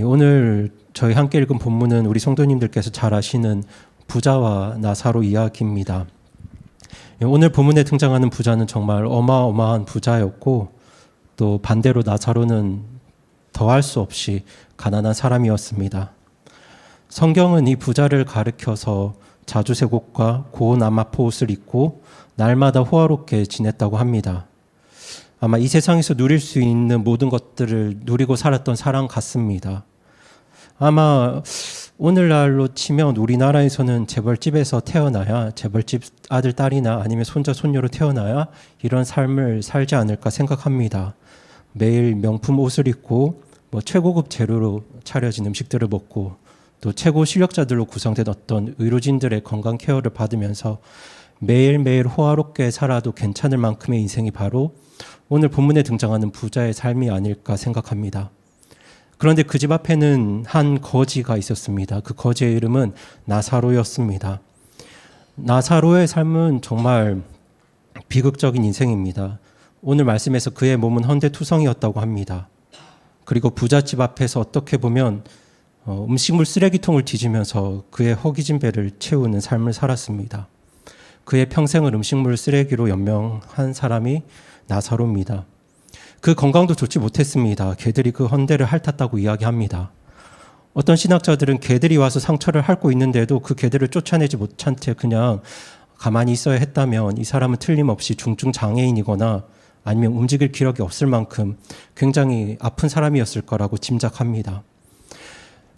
오늘 저희 함께 읽은 본문은 우리 성도님들께서 잘 아시는 부자와 나사로 이야기입니다. 오늘 본문에 등장하는 부자는 정말 어마어마한 부자였고 또 반대로 나사로는 더할 수 없이 가난한 사람이었습니다. 성경은 이 부자를 가리켜서 자주색옷과 고운 아마포 옷을 입고 날마다 호화롭게 지냈다고 합니다. 아마 이 세상에서 누릴 수 있는 모든 것들을 누리고 살았던 사람 같습니다. 아마 오늘날로 치면 우리나라에서는 재벌집에서 태어나야, 재벌집 아들, 딸이나 아니면 손자, 손녀로 태어나야 이런 삶을 살지 않을까 생각합니다. 매일 명품 옷을 입고 최고급 재료로 차려진 음식들을 먹고 또 최고 실력자들로 구성된 어떤 의료진들의 건강 케어를 받으면서 매일매일 호화롭게 살아도 괜찮을 만큼의 인생이 바로 오늘 본문에 등장하는 부자의 삶이 아닐까 생각합니다. 그런데 그 집 앞에는 한 거지가 있었습니다. 그 거지의 이름은 나사로였습니다. 나사로의 삶은 정말 비극적인 인생입니다. 오늘 말씀에서 그의 몸은 헌데투성이었다고 합니다. 그리고 부잣집 앞에서 어떻게 보면 음식물 쓰레기통을 뒤지면서 그의 허기진 배를 채우는 삶을 살았습니다. 그의 평생을 음식물 쓰레기로 연명한 사람이 나사로입니다. 그 건강도 좋지 못했습니다. 개들이 그 헌데를 핥았다고 이야기합니다. 어떤 신학자들은 개들이 와서 상처를 핥고 있는데도 그 개들을 쫓아내지 못한 채 그냥 가만히 있어야 했다면 이 사람은 틀림없이 중증 장애인이거나 아니면 움직일 기력이 없을 만큼 굉장히 아픈 사람이었을 거라고 짐작합니다.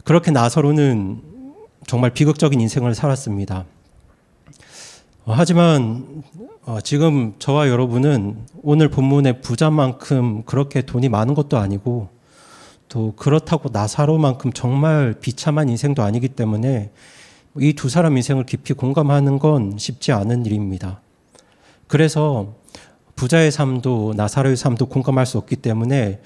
그렇게 나사로는 정말 비극적인 인생을 살았습니다. 하지만 지금 저와 여러분은 오늘 본문의 부자만큼 그렇게 돈이 많은 것도 아니고 또 그렇다고 나사로만큼 정말 비참한 인생도 아니기 때문에 이 두 사람 인생을 깊이 공감하는 건 쉽지 않은 일입니다. 그래서 부자의 삶도 나사로의 삶도 공감할 수 없기 때문에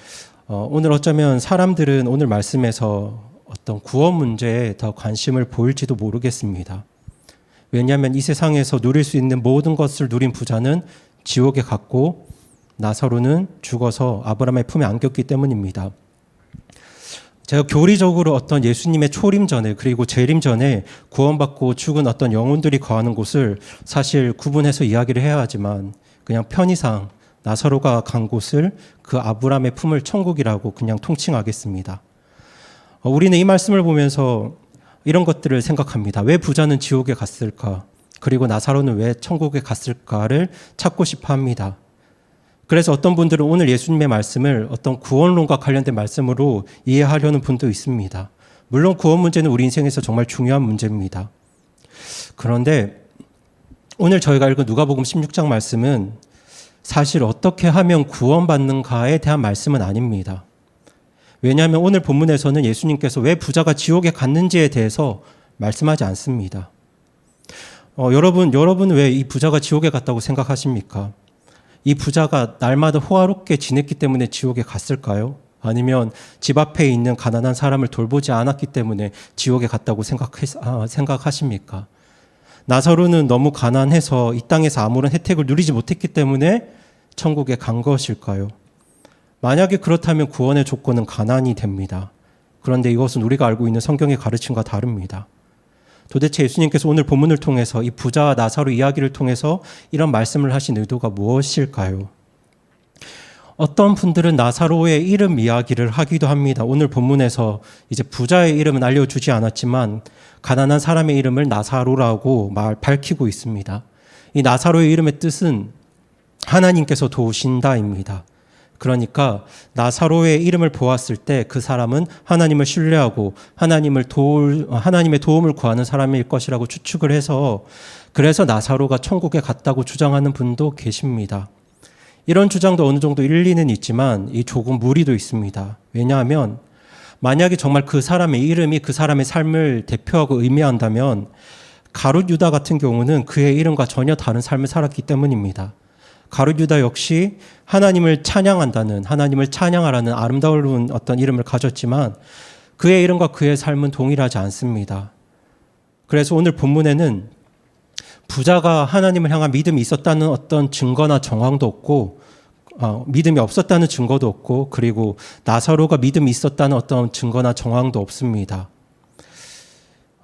오늘 어쩌면 사람들은 오늘 말씀에서 어떤 구원 문제에 더 관심을 보일지도 모르겠습니다. 왜냐하면 이 세상에서 누릴 수 있는 모든 것을 누린 부자는 지옥에 갔고 나사로는 죽어서 아브라함의 품에 안겼기 때문입니다. 제가 교리적으로 어떤 예수님의 초림 전에 그리고 재림 전에 구원받고 죽은 어떤 영혼들이 거하는 곳을 사실 구분해서 이야기를 해야 하지만 그냥 편의상 나사로가 간 곳을 그 아브라함의 품을 천국이라고 그냥 통칭하겠습니다. 우리는 이 말씀을 보면서 이런 것들을 생각합니다. 왜 부자는 지옥에 갔을까? 그리고 나사로는 왜 천국에 갔을까를 찾고 싶어 합니다. 그래서 어떤 분들은 오늘 예수님의 말씀을 어떤 구원론과 관련된 말씀으로 이해하려는 분도 있습니다. 물론 구원 문제는 우리 인생에서 정말 중요한 문제입니다. 그런데 오늘 저희가 읽은 누가복음 16장 말씀은 사실 어떻게 하면 구원받는가에 대한 말씀은 아닙니다. 왜냐하면 오늘 본문에서는 예수님께서 왜 부자가 지옥에 갔는지에 대해서 말씀하지 않습니다. 여러분 왜 이 부자가 지옥에 갔다고 생각하십니까? 이 부자가 날마다 호화롭게 지냈기 때문에 지옥에 갔을까요? 아니면 집 앞에 있는 가난한 사람을 돌보지 않았기 때문에 지옥에 갔다고 생각하십니까? 나사로는 너무 가난해서 이 땅에서 아무런 혜택을 누리지 못했기 때문에 천국에 간 것일까요? 만약에 그렇다면 구원의 조건은 가난이 됩니다. 그런데 이것은 우리가 알고 있는 성경의 가르침과 다릅니다. 도대체 예수님께서 오늘 본문을 통해서 이 부자와 나사로 이야기를 통해서 이런 말씀을 하신 의도가 무엇일까요? 어떤 분들은 나사로의 이름 이야기를 하기도 합니다. 오늘 본문에서 이제 부자의 이름은 알려주지 않았지만 가난한 사람의 이름을 나사로라고 밝히고 있습니다. 이 나사로의 이름의 뜻은 하나님께서 도우신다입니다. 그러니까 나사로의 이름을 보았을 때 그 사람은 하나님을 신뢰하고 하나님의 도움을 구하는 사람일 것이라고 추측을 해서 그래서 나사로가 천국에 갔다고 주장하는 분도 계십니다. 이런 주장도 어느 정도 일리는 있지만 이 조금 무리도 있습니다. 왜냐하면 만약에 정말 그 사람의 이름이 그 사람의 삶을 대표하고 의미한다면 가룟 유다 같은 경우는 그의 이름과 전혀 다른 삶을 살았기 때문입니다. 가룟 유다 역시 하나님을 찬양한다는, 하나님을 찬양하라는 아름다운 어떤 이름을 가졌지만 그의 이름과 그의 삶은 동일하지 않습니다. 그래서 오늘 본문에는 부자가 하나님을 향한 믿음이 있었다는 어떤 증거나 정황도 없고 믿음이 없었다는 증거도 없고 그리고 나사로가 믿음이 있었다는 어떤 증거나 정황도 없습니다.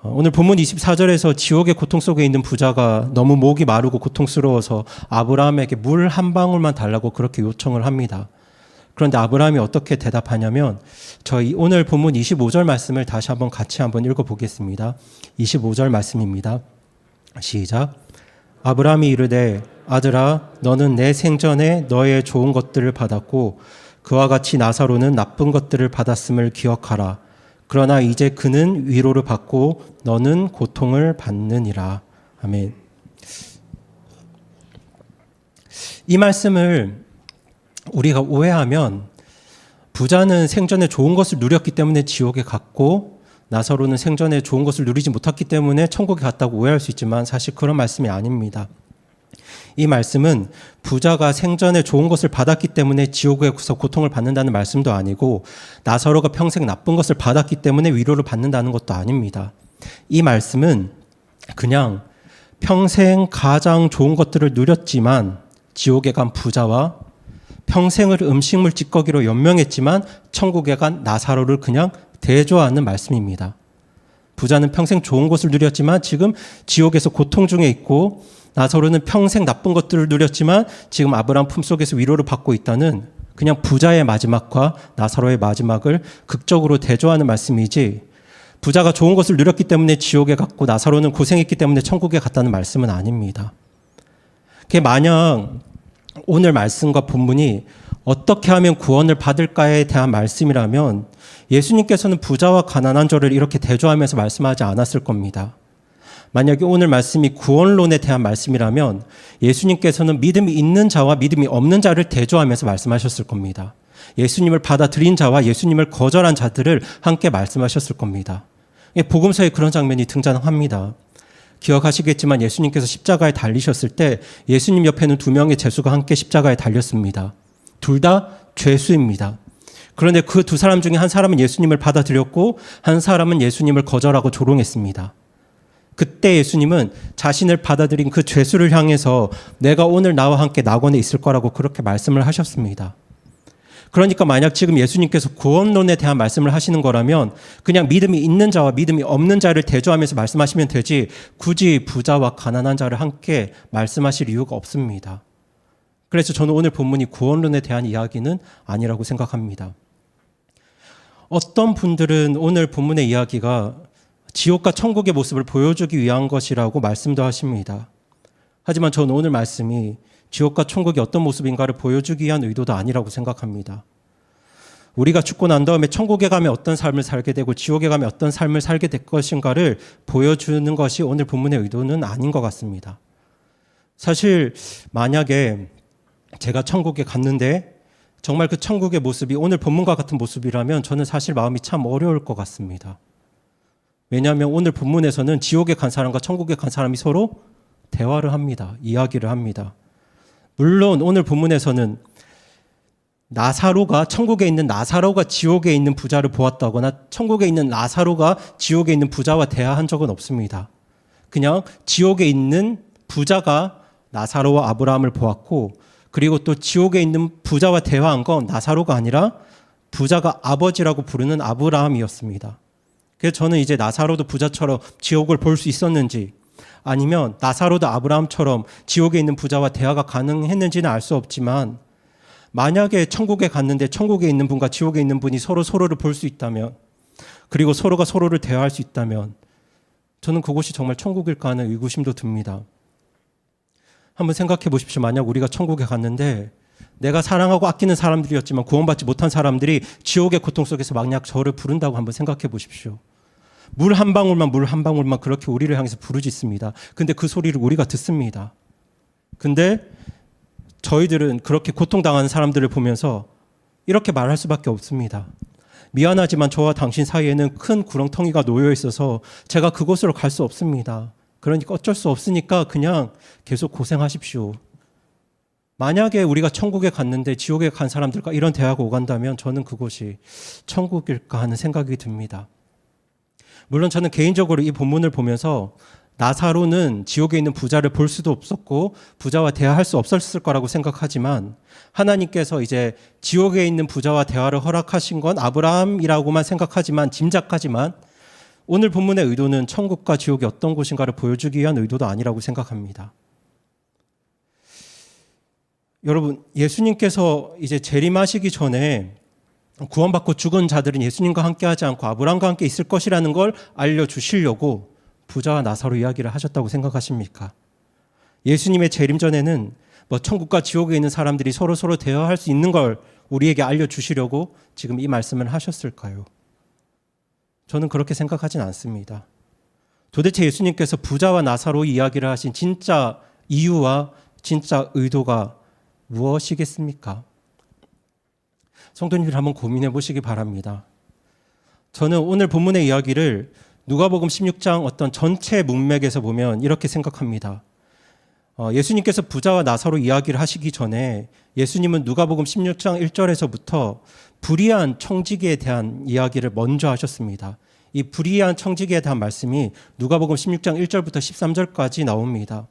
오늘 본문 24절에서 지옥의 고통 속에 있는 부자가 너무 목이 마르고 고통스러워서 아브라함에게 물 한 방울만 달라고 그렇게 요청을 합니다. 그런데 아브라함이 어떻게 대답하냐면 저희 오늘 본문 25절 말씀을 다시 같이 한번 읽어보겠습니다. 25절 말씀입니다. 시작. 아브라함이 이르되 아들아 너는 내 생전에 너의 좋은 것들을 받았고 그와 같이 나사로는 나쁜 것들을 받았음을 기억하라. 그러나 이제 그는 위로를 받고 너는 고통을 받느니라. 아멘. 이 말씀을 우리가 오해하면 부자는 생전에 좋은 것을 누렸기 때문에 지옥에 갔고 나사로는 생전에 좋은 것을 누리지 못했기 때문에 천국에 갔다고 오해할 수 있지만 사실 그런 말씀이 아닙니다. 이 말씀은 부자가 생전에 좋은 것을 받았기 때문에 지옥에서 고통을 받는다는 말씀도 아니고 나사로가 평생 나쁜 것을 받았기 때문에 위로를 받는다는 것도 아닙니다. 이 말씀은 그냥 평생 가장 좋은 것들을 누렸지만 지옥에 간 부자와 평생을 음식물 찌꺼기로 연명했지만 천국에 간 나사로를 그냥 대조하는 말씀입니다. 부자는 평생 좋은 것을 누렸지만 지금 지옥에서 고통 중에 있고 나사로는 평생 나쁜 것들을 누렸지만 지금 아브라함 품속에서 위로를 받고 있다는 그냥 부자의 마지막과 나사로의 마지막을 극적으로 대조하는 말씀이지 부자가 좋은 것을 누렸기 때문에 지옥에 갔고 나사로는 고생했기 때문에 천국에 갔다는 말씀은 아닙니다. 그게 만약 오늘 말씀과 본문이 어떻게 하면 구원을 받을까에 대한 말씀이라면 예수님께서는 부자와 가난한 자를 이렇게 대조하면서 말씀하지 않았을 겁니다. 만약에 오늘 말씀이 구원론에 대한 말씀이라면 예수님께서는 믿음이 있는 자와 믿음이 없는 자를 대조하면서 말씀하셨을 겁니다. 예수님을 받아들인 자와 예수님을 거절한 자들을 함께 말씀하셨을 겁니다. 복음서에 그런 장면이 등장합니다. 기억하시겠지만 예수님께서 십자가에 달리셨을 때 예수님 옆에는 두 명의 죄수가 함께 십자가에 달렸습니다. 둘 다 죄수입니다. 그런데 그 두 사람 중에 한 사람은 예수님을 받아들였고 한 사람은 예수님을 거절하고 조롱했습니다. 그때 예수님은 자신을 받아들인 그 죄수를 향해서 내가 오늘 나와 함께 낙원에 있을 거라고 그렇게 말씀을 하셨습니다. 그러니까 만약 지금 예수님께서 구원론에 대한 말씀을 하시는 거라면 그냥 믿음이 있는 자와 믿음이 없는 자를 대조하면서 말씀하시면 되지 굳이 부자와 가난한 자를 함께 말씀하실 이유가 없습니다. 그래서 저는 오늘 본문이 구원론에 대한 이야기는 아니라고 생각합니다. 어떤 분들은 오늘 본문의 이야기가 지옥과 천국의 모습을 보여주기 위한 것이라고 말씀도 하십니다. 하지만 저는 오늘 말씀이 지옥과 천국이 어떤 모습인가를 보여주기 위한 의도도 아니라고 생각합니다. 우리가 죽고 난 다음에 천국에 가면 어떤 삶을 살게 되고 지옥에 가면 어떤 삶을 살게 될 것인가를 보여주는 것이 오늘 본문의 의도는 아닌 것 같습니다. 사실 만약에 제가 천국에 갔는데 정말 그 천국의 모습이 오늘 본문과 같은 모습이라면 저는 사실 마음이 참 어려울 것 같습니다. 왜냐하면 오늘 본문에서는 지옥에 간 사람과 천국에 간 사람이 서로 대화를 합니다. 이야기를 합니다. 물론 오늘 본문에서는 나사로가 천국에 있는 나사로가 지옥에 있는 부자를 보았다거나 천국에 있는 나사로가 지옥에 있는 부자와 대화한 적은 없습니다. 그냥 지옥에 있는 부자가 나사로와 아브라함을 보았고 그리고 또 지옥에 있는 부자와 대화한 건 나사로가 아니라 부자가 아버지라고 부르는 아브라함이었습니다. 그래서 저는 이제 나사로도 부자처럼 지옥을 볼 수 있었는지 아니면 나사로도 아브라함처럼 지옥에 있는 부자와 대화가 가능했는지는 알 수 없지만 만약에 천국에 갔는데 천국에 있는 분과 지옥에 있는 분이 서로를 볼 수 있다면 그리고 서로가 서로를 대화할 수 있다면 저는 그곳이 정말 천국일까 하는 의구심도 듭니다. 한번 생각해 보십시오. 만약 우리가 천국에 갔는데 내가 사랑하고 아끼는 사람들이었지만 구원받지 못한 사람들이 지옥의 고통 속에서 만약 저를 부른다고 한번 생각해 보십시오. 물 한 방울만 그렇게 우리를 향해서 부르짖습니다. 근데 그 소리를 우리가 듣습니다. 근데 저희들은 그렇게 고통당하는 사람들을 보면서 이렇게 말할 수밖에 없습니다. 미안하지만 저와 당신 사이에는 큰 구렁텅이가 놓여 있어서 제가 그곳으로 갈 수 없습니다. 그러니까 어쩔 수 없으니까 그냥 계속 고생하십시오. 만약에 우리가 천국에 갔는데 지옥에 간 사람들과 이런 대화가 오간다면 저는 그곳이 천국일까 하는 생각이 듭니다. 물론 저는 개인적으로 이 본문을 보면서 나사로는 지옥에 있는 부자를 볼 수도 없었고 부자와 대화할 수 없었을 거라고 생각하지만 하나님께서 이제 지옥에 있는 부자와 대화를 허락하신 건 아브라함이라고만 생각하지만 짐작하지만 오늘 본문의 의도는 천국과 지옥이 어떤 곳인가를 보여주기 위한 의도도 아니라고 생각합니다. 여러분, 예수님께서 이제 재림하시기 전에 구원받고 죽은 자들은 예수님과 함께 하지 않고 아브라함과 함께 있을 것이라는 걸 알려주시려고 부자와 나사로 이야기를 하셨다고 생각하십니까? 예수님의 재림 전에는 천국과 지옥에 있는 사람들이 서로 대화할 수 있는 걸 우리에게 알려주시려고 지금 이 말씀을 하셨을까요? 저는 그렇게 생각하진 않습니다. 도대체 예수님께서 부자와 나사로 이야기를 하신 진짜 이유와 진짜 의도가 무엇이겠습니까? 성도님들 한번 고민해 보시기 바랍니다. 저는 오늘 본문의 이야기를 누가복음 16장 어떤 전체 문맥에서 보면 이렇게 생각합니다. 예수님께서 부자와 나사로 이야기를 하시기 전에 예수님은 누가복음 16장 1절에서부터 불의한 청지기에 대한 이야기를 먼저 하셨습니다. 이 불의한 청지기에 대한 말씀이 누가복음 16장 1절부터 13절까지 나옵니다.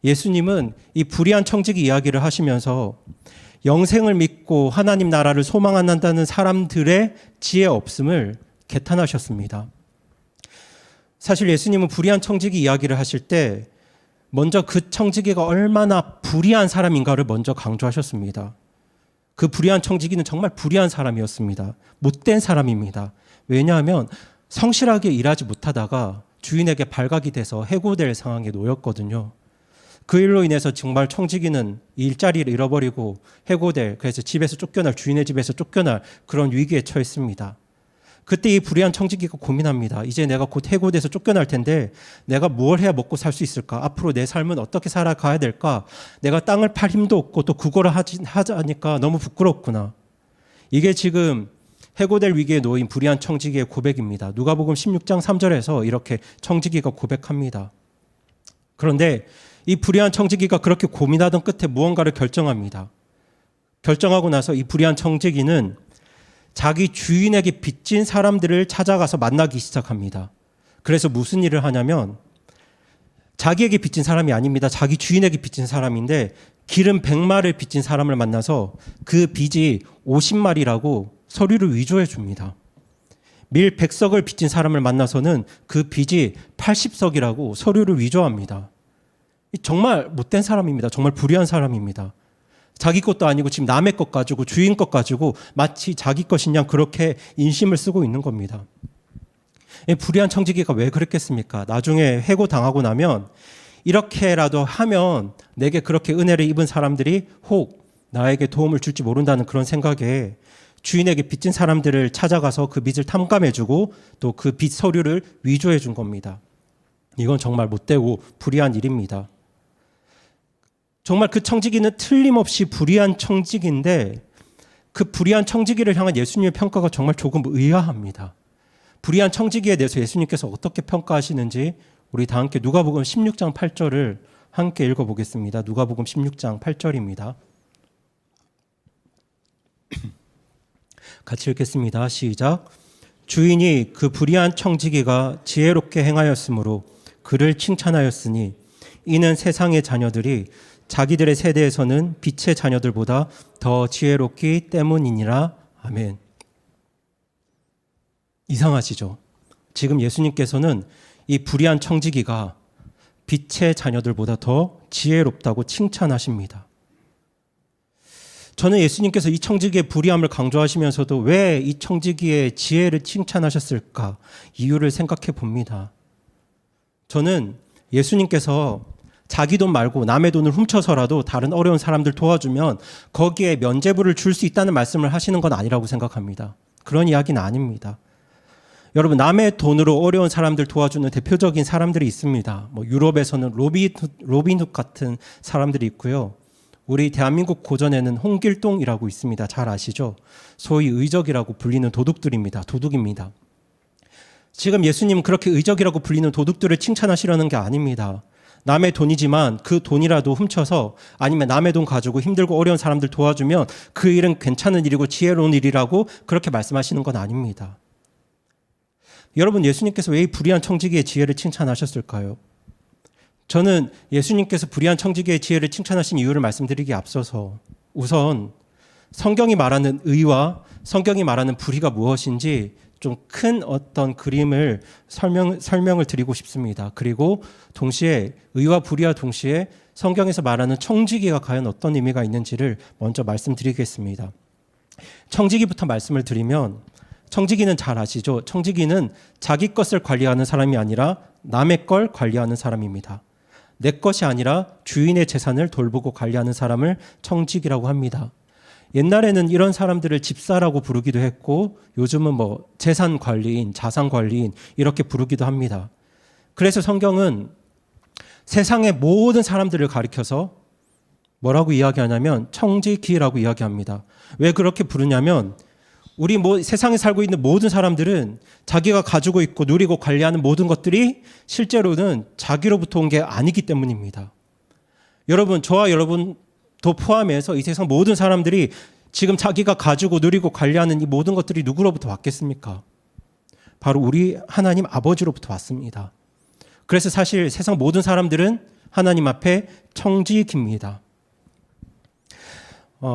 예수님은 이 불의한 청지기 이야기를 하시면서 영생을 믿고 하나님 나라를 소망한다는 사람들의 지혜 없음을 개탄하셨습니다. 사실 예수님은 불의한 청지기 이야기를 하실 때 먼저 그 청지기가 얼마나 불의한 사람인가를 먼저 강조하셨습니다. 그 불의한 청지기는 정말 불의한 사람이었습니다. 못된 사람입니다. 왜냐하면 성실하게 일하지 못하다가 주인에게 발각이 돼서 해고될 상황에 놓였거든요. 그 일로 인해서 정말 청지기는 일자리를 잃어버리고 해고될, 그래서 집에서 쫓겨날, 주인의 집에서 쫓겨날 그런 위기에 처했습니다. 그때 이 불의한 청지기가 고민합니다. 이제 내가 곧 해고돼서 쫓겨날 텐데 내가 뭘 해야 먹고 살 수 있을까? 앞으로 내 삶은 어떻게 살아가야 될까? 내가 땅을 팔 힘도 없고 또 그거를 하자니까 너무 부끄럽구나. 이게 지금 해고될 위기에 놓인 불의한 청지기의 고백입니다. 누가복음 16장 3절에서 이렇게 청지기가 고백합니다. 그런데 이 불의한 청지기가 그렇게 고민하던 끝에 무언가를 결정합니다. 결정하고 나서 이 불의한 청지기는 자기 주인에게 빚진 사람들을 찾아가서 만나기 시작합니다. 그래서 무슨 일을 하냐면 자기에게 빚진 사람이 아닙니다. 자기 주인에게 빚진 사람인데 기름 100마리를 빚진 사람을 만나서 그 빚이 50마리라고 서류를 위조해 줍니다. 밀 100석을 빚진 사람을 만나서는 그 빚이 80석이라고 서류를 위조합니다. 정말 못된 사람입니다. 정말 불의한 사람입니다. 자기 것도 아니고 지금 남의 것 가지고 주인 것 가지고 마치 자기 것인 양 그렇게 인심을 쓰고 있는 겁니다. 불의한 청지기가 왜 그랬겠습니까? 나중에 해고당하고 나면 이렇게라도 하면 내게 그렇게 은혜를 입은 사람들이 혹 나에게 도움을 줄지 모른다는 그런 생각에 주인에게 빚진 사람들을 찾아가서 그 빚을 탐감해주고 또 그 빚 서류를 위조해 준 겁니다. 이건 정말 못되고 불의한 일입니다. 정말 그 청지기는 틀림없이 불의한 청지기인데 그 불의한 청지기를 향한 예수님의 평가가 정말 조금 의아합니다. 불의한 청지기에 대해서 예수님께서 어떻게 평가하시는지 우리 다 함께 누가복음 16장 8절을 함께 읽어보겠습니다. 누가복음 16장 8절입니다. 같이 읽겠습니다. 시작. 주인이 그 불의한 청지기가 지혜롭게 행하였으므로 그를 칭찬하였으니 이는 세상의 자녀들이 자기들의 세대에서는 빛의 자녀들보다 더 지혜롭기 때문이니라. 아멘. 이상하시죠? 지금 예수님께서는 이 불의한 청지기가 빛의 자녀들보다 더 지혜롭다고 칭찬하십니다. 저는 예수님께서 이 청지기의 불의함을 강조하시면서도 왜 이 청지기의 지혜를 칭찬하셨을까? 이유를 생각해 봅니다. 저는 예수님께서 자기 돈 말고 남의 돈을 훔쳐서라도 다른 어려운 사람들 도와주면 거기에 면죄부를 줄 수 있다는 말씀을 하시는 건 아니라고 생각합니다. 그런 이야기는 아닙니다. 여러분, 남의 돈으로 어려운 사람들 도와주는 대표적인 사람들이 있습니다. 유럽에서는 로빈훗 같은 사람들이 있고요. 우리 대한민국 고전에는 홍길동이라고 있습니다. 잘 아시죠? 소위 의적이라고 불리는 도둑들입니다. 도둑입니다. 지금 예수님은 그렇게 의적이라고 불리는 도둑들을 칭찬하시려는 게 아닙니다. 남의 돈이지만 그 돈이라도 훔쳐서 아니면 남의 돈 가지고 힘들고 어려운 사람들 도와주면 그 일은 괜찮은 일이고 지혜로운 일이라고 그렇게 말씀하시는 건 아닙니다. 여러분, 예수님께서 왜 이 불의한 청지기의 지혜를 칭찬하셨을까요? 저는 예수님께서 불의한 청지기의 지혜를 칭찬하신 이유를 말씀드리기에 앞서서 우선 성경이 말하는 의와 성경이 말하는 불의가 무엇인지 좀 큰 어떤 그림을 설명을 드리고 싶습니다. 그리고 동시에 의와 불의와 동시에 성경에서 말하는 청지기가 과연 어떤 의미가 있는지를 먼저 말씀드리겠습니다. 청지기부터 말씀을 드리면 청지기는 잘 아시죠? 청지기는 자기 것을 관리하는 사람이 아니라 남의 걸 관리하는 사람입니다. 내 것이 아니라 주인의 재산을 돌보고 관리하는 사람을 청지기라고 합니다. 옛날에는 이런 사람들을 집사라고 부르기도 했고 요즘은 재산 관리인, 자산 관리인 이렇게 부르기도 합니다. 그래서 성경은 세상의 모든 사람들을 가리켜서 뭐라고 이야기하냐면 청지기라고 이야기합니다. 왜 그렇게 부르냐면 우리 세상에 살고 있는 모든 사람들은 자기가 가지고 있고 누리고 관리하는 모든 것들이 실제로는 자기로부터 온 게 아니기 때문입니다. 여러분, 저와 여러분도 포함해서 이 세상 모든 사람들이 지금 자기가 가지고 누리고 관리하는 이 모든 것들이 누구로부터 왔겠습니까? 바로 우리 하나님 아버지로부터 왔습니다. 그래서 사실 세상 모든 사람들은 하나님 앞에 청지기입니다.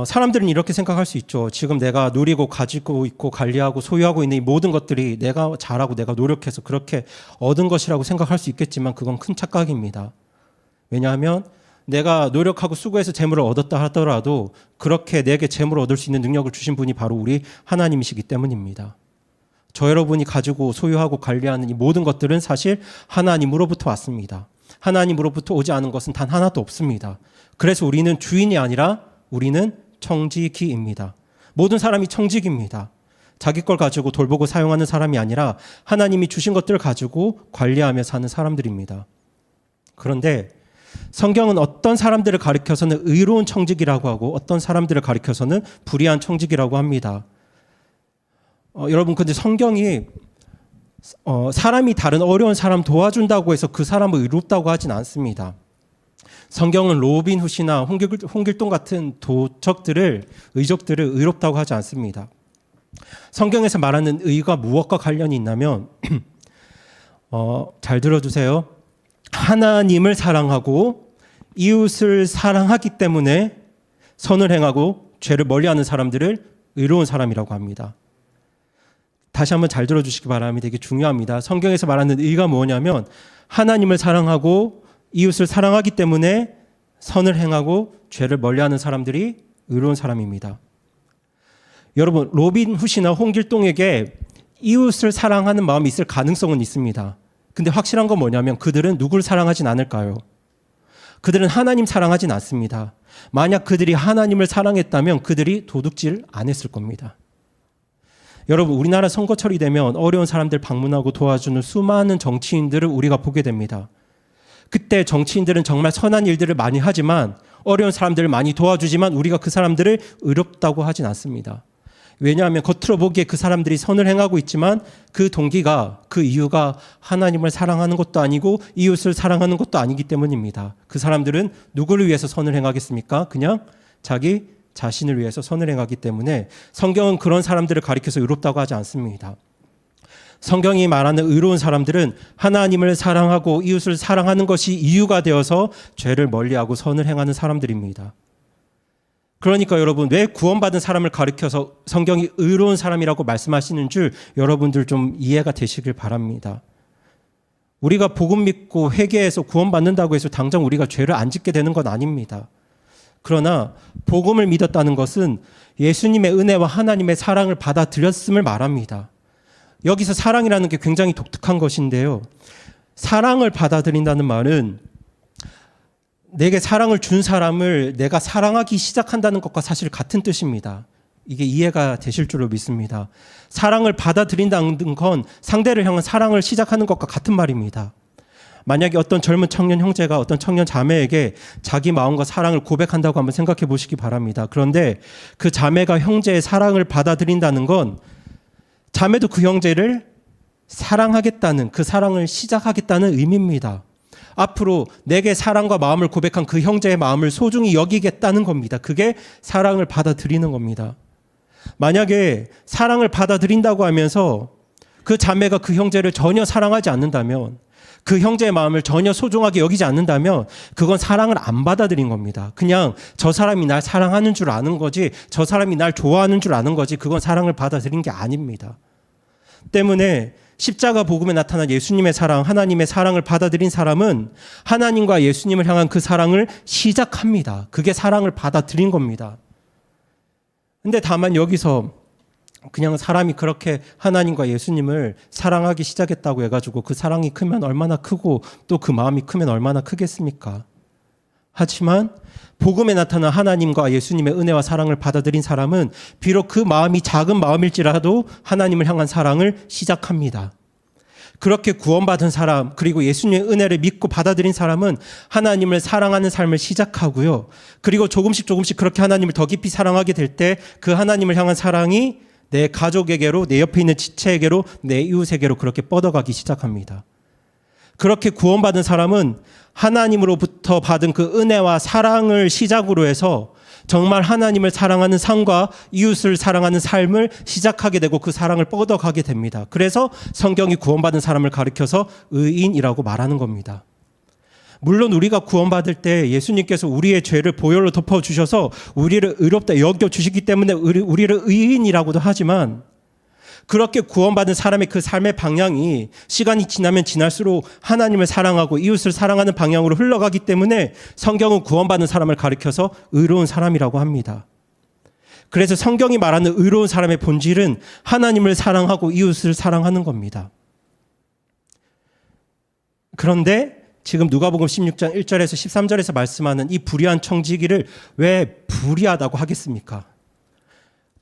사람들은 이렇게 생각할 수 있죠. 지금 내가 누리고 가지고 있고 관리하고 소유하고 있는 이 모든 것들이 내가 잘하고 내가 노력해서 그렇게 얻은 것이라고 생각할 수 있겠지만 그건 큰 착각입니다. 왜냐하면 내가 노력하고 수고해서 재물을 얻었다 하더라도 그렇게 내게 재물을 얻을 수 있는 능력을 주신 분이 바로 우리 하나님이시기 때문입니다. 저 여러분이 가지고 소유하고 관리하는 이 모든 것들은 사실 하나님으로부터 왔습니다. 하나님으로부터 오지 않은 것은 단 하나도 없습니다. 그래서 우리는 주인이 아니라 우리는 청지기입니다. 모든 사람이 청지기입니다. 자기 걸 가지고 돌보고 사용하는 사람이 아니라 하나님이 주신 것들을 가지고 관리하며 사는 사람들입니다. 그런데 성경은 어떤 사람들을 가리켜서는 의로운 청지기라고 하고 어떤 사람들을 가리켜서는 불의한 청지기라고 합니다. 여러분, 근데 성경이 사람이 다른 어려운 사람 도와준다고 해서 그 사람을 의롭다고 하진 않습니다. 성경은 로빈 훗이나 홍길동 같은 의족들을 의롭다고 하지 않습니다. 성경에서 말하는 의가 무엇과 관련이 있냐면 잘 들어주세요. 하나님을 사랑하고 이웃을 사랑하기 때문에 선을 행하고 죄를 멀리하는 사람들을 의로운 사람이라고 합니다. 다시 한번 잘 들어주시기 바랍니다. 이게 중요합니다. 성경에서 말하는 의가 뭐냐면 하나님을 사랑하고 이웃을 사랑하기 때문에 선을 행하고 죄를 멀리하는 사람들이 의로운 사람입니다. 여러분, 로빈 훗이나 홍길동에게 이웃을 사랑하는 마음이 있을 가능성은 있습니다. 근데 확실한 건 뭐냐면 그들은 누구를 사랑하진 않을까요? 그들은 하나님 사랑하진 않습니다. 만약 그들이 하나님을 사랑했다면 그들이 도둑질 안 했을 겁니다. 여러분, 우리나라 선거철이 되면 어려운 사람들 방문하고 도와주는 수많은 정치인들을 우리가 보게 됩니다. 그때 정치인들은 정말 선한 일들을 많이 하지만 어려운 사람들을 많이 도와주지만 우리가 그 사람들을 의롭다고 하진 않습니다. 왜냐하면 겉으로 보기에 그 사람들이 선을 행하고 있지만 그 동기가, 그 이유가 하나님을 사랑하는 것도 아니고 이웃을 사랑하는 것도 아니기 때문입니다. 그 사람들은 누구를 위해서 선을 행하겠습니까? 그냥 자기 자신을 위해서 선을 행하기 때문에 성경은 그런 사람들을 가리켜서 의롭다고 하지 않습니다. 성경이 말하는 의로운 사람들은 하나님을 사랑하고 이웃을 사랑하는 것이 이유가 되어서 죄를 멀리하고 선을 행하는 사람들입니다. 그러니까 여러분, 왜 구원받은 사람을 가리켜서 성경이 의로운 사람이라고 말씀하시는 줄 여러분들 좀 이해가 되시길 바랍니다. 우리가 복음 믿고 회개해서 구원받는다고 해서 당장 우리가 죄를 안 짓게 되는 건 아닙니다. 그러나 복음을 믿었다는 것은 예수님의 은혜와 하나님의 사랑을 받아들였음을 말합니다. 여기서 사랑이라는 게 굉장히 독특한 것인데요. 사랑을 받아들인다는 말은 내게 사랑을 준 사람을 내가 사랑하기 시작한다는 것과 사실 같은 뜻입니다. 이게 이해가 되실 줄로 믿습니다. 사랑을 받아들인다는 건 상대를 향한 사랑을 시작하는 것과 같은 말입니다. 만약에 어떤 젊은 청년 형제가 어떤 청년 자매에게 자기 마음과 사랑을 고백한다고 한번 생각해 보시기 바랍니다. 그런데 그 자매가 형제의 사랑을 받아들인다는 건 자매도 그 형제를 사랑하겠다는, 그 사랑을 시작하겠다는 의미입니다. 앞으로 내게 사랑과 마음을 고백한 그 형제의 마음을 소중히 여기겠다는 겁니다. 그게 사랑을 받아들이는 겁니다. 만약에 사랑을 받아들인다고 하면서 그 자매가 그 형제를 전혀 사랑하지 않는다면, 그 형제의 마음을 전혀 소중하게 여기지 않는다면 그건 사랑을 안 받아들인 겁니다. 그냥 저 사람이 날 사랑하는 줄 아는 거지, 저 사람이 날 좋아하는 줄 아는 거지, 그건 사랑을 받아들인 게 아닙니다. 때문에 십자가 복음에 나타난 예수님의 사랑, 하나님의 사랑을 받아들인 사람은 하나님과 예수님을 향한 그 사랑을 시작합니다. 그게 사랑을 받아들인 겁니다. 근데 다만 여기서 그냥 사람이 그렇게 하나님과 예수님을 사랑하기 시작했다고 해가지고 그 사랑이 크면 얼마나 크고 또 그 마음이 크면 얼마나 크겠습니까? 하지만 복음에 나타난 하나님과 예수님의 은혜와 사랑을 받아들인 사람은 비록 그 마음이 작은 마음일지라도 하나님을 향한 사랑을 시작합니다. 그렇게 구원받은 사람, 그리고 예수님의 은혜를 믿고 받아들인 사람은 하나님을 사랑하는 삶을 시작하고요. 그리고 조금씩 그렇게 하나님을 더 깊이 사랑하게 될 때 그 하나님을 향한 사랑이 내 가족에게로, 내 옆에 있는 지체에게로, 내 이웃에게로 그렇게 뻗어가기 시작합니다. 그렇게 구원받은 사람은 하나님으로부터 받은 그 은혜와 사랑을 시작으로 해서 정말 하나님을 사랑하는 삶과 이웃을 사랑하는 삶을 시작하게 되고 그 사랑을 뻗어가게 됩니다. 그래서 성경이 구원받은 사람을 가리켜서 의인이라고 말하는 겁니다. 물론 우리가 구원받을 때 예수님께서 우리의 죄를 보혈로 덮어주셔서 우리를 의롭다 여겨주시기 때문에 우리를 의인이라고도 하지만 그렇게 구원받은 사람의 그 삶의 방향이 시간이 지나면 지날수록 하나님을 사랑하고 이웃을 사랑하는 방향으로 흘러가기 때문에 성경은 구원받은 사람을 가리켜서 의로운 사람이라고 합니다. 그래서 성경이 말하는 의로운 사람의 본질은 하나님을 사랑하고 이웃을 사랑하는 겁니다. 그런데 지금 누가복음 16장 1절에서 13절에서 말씀하는 이 불의한 청지기를 왜 불의하다고 하겠습니까?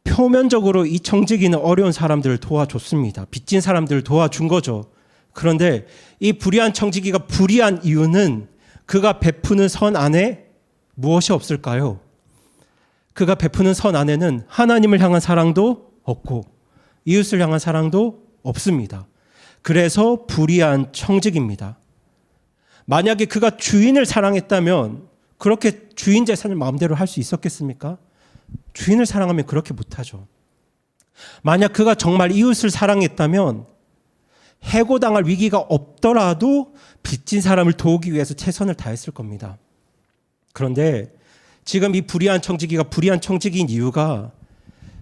표면적으로 이 청지기는 어려운 사람들을 도와줬습니다. 빚진 사람들을 도와준 거죠. 그런데 이 불의한 청지기가 불의한 이유는 그가 베푸는 선 안에 무엇이 없을까요? 그가 베푸는 선 안에는 하나님을 향한 사랑도 없고 이웃을 향한 사랑도 없습니다. 그래서 불의한 청지기입니다. 만약에 그가 주인을 사랑했다면 그렇게 주인 재산을 마음대로 할 수 있었겠습니까? 주인을 사랑하면 그렇게 못하죠. 만약 그가 정말 이웃을 사랑했다면 해고당할 위기가 없더라도 빚진 사람을 도우기 위해서 최선을 다했을 겁니다. 그런데 지금 이 불의한 청지기가 불의한 청지기인 이유가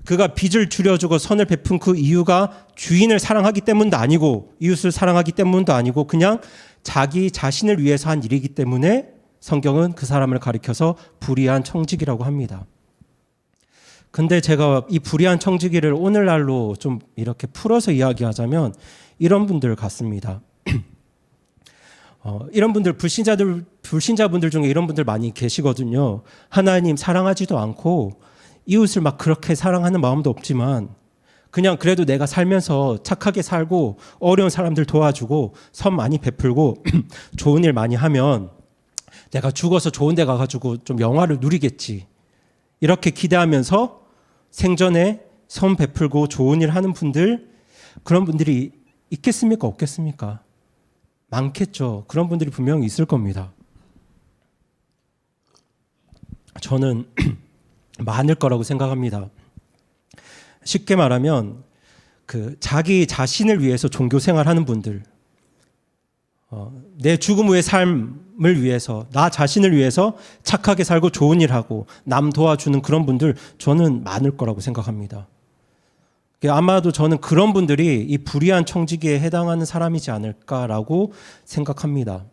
그가 빚을 줄여주고 선을 베푼 그 이유가 주인을 사랑하기 때문도 아니고 이웃을 사랑하기 때문도 아니고 그냥 자기 자신을 위해서 한 일이기 때문에 성경은 그 사람을 가리켜서 불의한 청지기라고 합니다. 근데 제가 이 불의한 청지기를 오늘날로 좀 이렇게 풀어서 이야기하자면 이런 분들 같습니다. 이런 분들 불신자분들 중에 이런 분들 많이 계시거든요. 하나님 사랑하지도 않고 이웃을 막 그렇게 사랑하는 마음도 없지만 그냥 그래도 내가 살면서 착하게 살고 어려운 사람들 도와주고 선 많이 베풀고 좋은 일 많이 하면 내가 죽어서 좋은 데 가가지고 좀 영화를 누리겠지. 이렇게 기대하면서 생전에 선 베풀고 좋은 일 하는 분들, 그런 분들이 있겠습니까? 없겠습니까? 많겠죠. 그런 분들이 분명히 있을 겁니다. 저는 많을 거라고 생각합니다. 쉽게 말하면 자기 자신을 위해서 종교 생활하는 분들, 내 죽음 후의 삶을 위해서 나 자신을 위해서 착하게 살고 좋은 일하고 남 도와주는 그런 분들 저는 많을 거라고 생각합니다. 아마도 저는 그런 분들이 이 불의한 청지기에 해당하는 사람이지 않을까라고 생각합니다.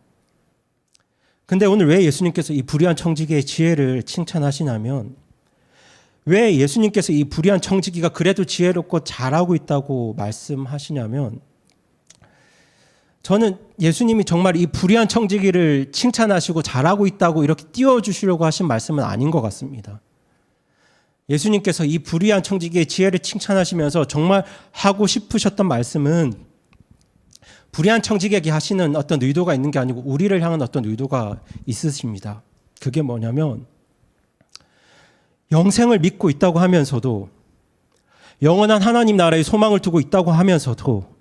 근데 오늘 왜 예수님께서 이 불의한 청지기의 지혜를 칭찬하시냐면 왜 예수님께서 이 불의한 청지기가 그래도 지혜롭고 잘하고 있다고 말씀하시냐면 저는 예수님이 정말 이 불의한 청지기를 칭찬하시고 잘하고 있다고 이렇게 띄워주시려고 하신 말씀은 아닌 것 같습니다. 예수님께서 이 불의한 청지기의 지혜를 칭찬하시면서 정말 하고 싶으셨던 말씀은 불의한 청지기에게 하시는 어떤 의도가 있는 게 아니고 우리를 향한 어떤 의도가 있으십니다. 그게 뭐냐면 영생을 믿고 있다고 하면서도 영원한 하나님 나라의 소망을 두고 있다고 하면서도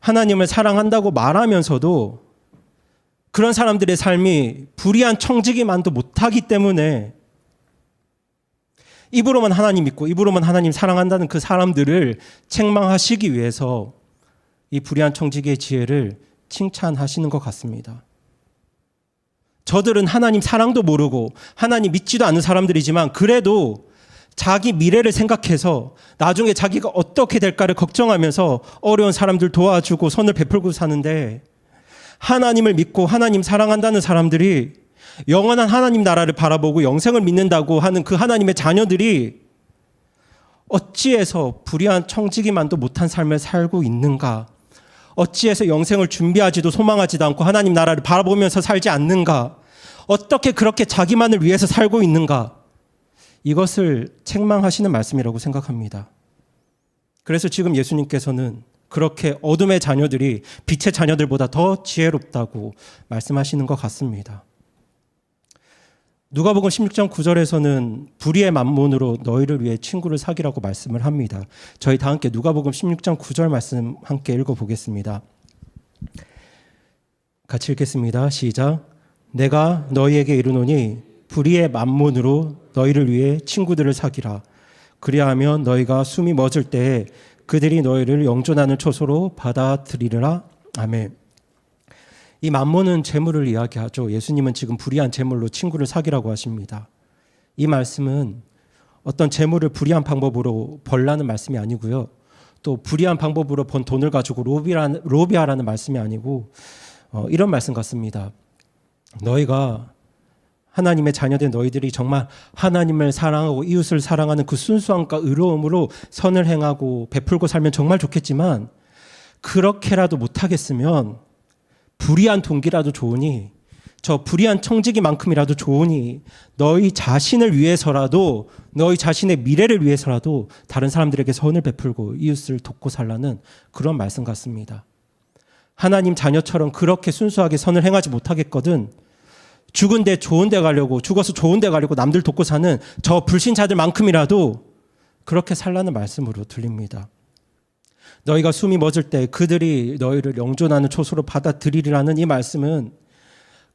하나님을 사랑한다고 말하면서도 그런 사람들의 삶이 불의한 청지기만도 못하기 때문에 입으로만 하나님 믿고 입으로만 하나님 사랑한다는 그 사람들을 책망하시기 위해서 이 불의한 청지기의 지혜를 칭찬하시는 것 같습니다. 저들은 하나님 사랑도 모르고 하나님 믿지도 않는 사람들이지만 그래도 자기 미래를 생각해서 나중에 자기가 어떻게 될까를 걱정하면서 어려운 사람들 도와주고 선을 베풀고 사는데, 하나님을 믿고 하나님 사랑한다는 사람들이 영원한 하나님 나라를 바라보고 영생을 믿는다고 하는 그 하나님의 자녀들이 어찌해서 불의한 청지기만도 못한 삶을 살고 있는가? 어찌해서 영생을 준비하지도 소망하지도 않고 하나님 나라를 바라보면서 살지 않는가? 어떻게 그렇게 자기만을 위해서 살고 있는가? 이것을 책망하시는 말씀이라고 생각합니다. 그래서 지금 예수님께서는 그렇게 어둠의 자녀들이 빛의 자녀들보다 더 지혜롭다고 말씀하시는 것 같습니다. 누가복음 16장 9절에서는 불의의 만몬으로 너희를 위해 친구를 사귀라고 말씀을 합니다. 저희 다 함께 누가복음 16장 9절 말씀 함께 읽어보겠습니다. 같이 읽겠습니다. 시작. 내가 너희에게 이르노니 불의의 만몬으로 너희를 위해 친구들을 사귀라. 그리하면 너희가 숨이 멎을 때에 그들이 너희를 영존하는 초소로 받아들이리라. 아멘. 이 만몬은 재물을 이야기하죠. 예수님은 지금 불의한 재물로 친구를 사귀라고 하십니다. 이 말씀은 어떤 재물을 불의한 방법으로 벌라는 말씀이 아니고요. 또 불의한 방법으로 번 돈을 가지고 로비하라는 말씀이 아니고 이런 말씀 같습니다. 너희가 하나님의 자녀된 너희들이 정말 하나님을 사랑하고 이웃을 사랑하는 그 순수함과 의로움으로 선을 행하고 베풀고 살면 정말 좋겠지만, 그렇게라도 못하겠으면 불의한 동기라도 좋으니, 저 불의한 청지기만큼이라도 좋으니 너희 자신을 위해서라도, 너희 자신의 미래를 위해서라도 다른 사람들에게 선을 베풀고 이웃을 돕고 살라는 그런 말씀 같습니다. 하나님 자녀처럼 그렇게 순수하게 선을 행하지 못하겠거든 죽은 데 좋은 데 가려고, 죽어서 좋은 데 가려고 남들 돕고 사는 저 불신자들만큼이라도 그렇게 살라는 말씀으로 들립니다. 너희가 숨이 멎을 때 그들이 너희를 영존하는 초소로 받아들이리라는 이 말씀은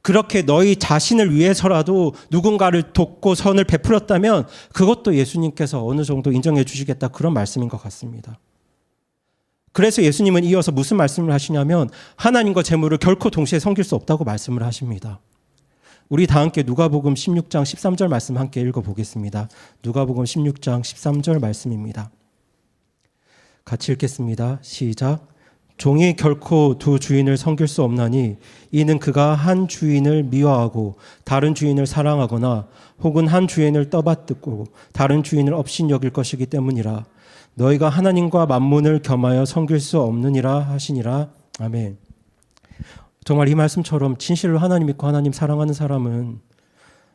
그렇게 너희 자신을 위해서라도 누군가를 돕고 선을 베풀었다면 그것도 예수님께서 어느 정도 인정해 주시겠다, 그런 말씀인 것 같습니다. 그래서 예수님은 이어서 무슨 말씀을 하시냐면 하나님과 재물을 결코 동시에 섬길 수 없다고 말씀을 하십니다. 우리 다 함께 누가복음 16장 13절 말씀 함께 읽어보겠습니다. 누가복음 16장 13절 말씀입니다. 같이 읽겠습니다. 시작. 종이 결코 두 주인을 섬길 수 없나니 이는 그가 한 주인을 미워하고 다른 주인을 사랑하거나 혹은 한 주인을 떠받들고 다른 주인을 업신여길 것이기 때문이라. 너희가 하나님과 만몬을 겸하여 섬길 수 없느니라 하시니라. 아멘. 정말 이 말씀처럼 진실로 하나님 믿고 하나님 사랑하는 사람은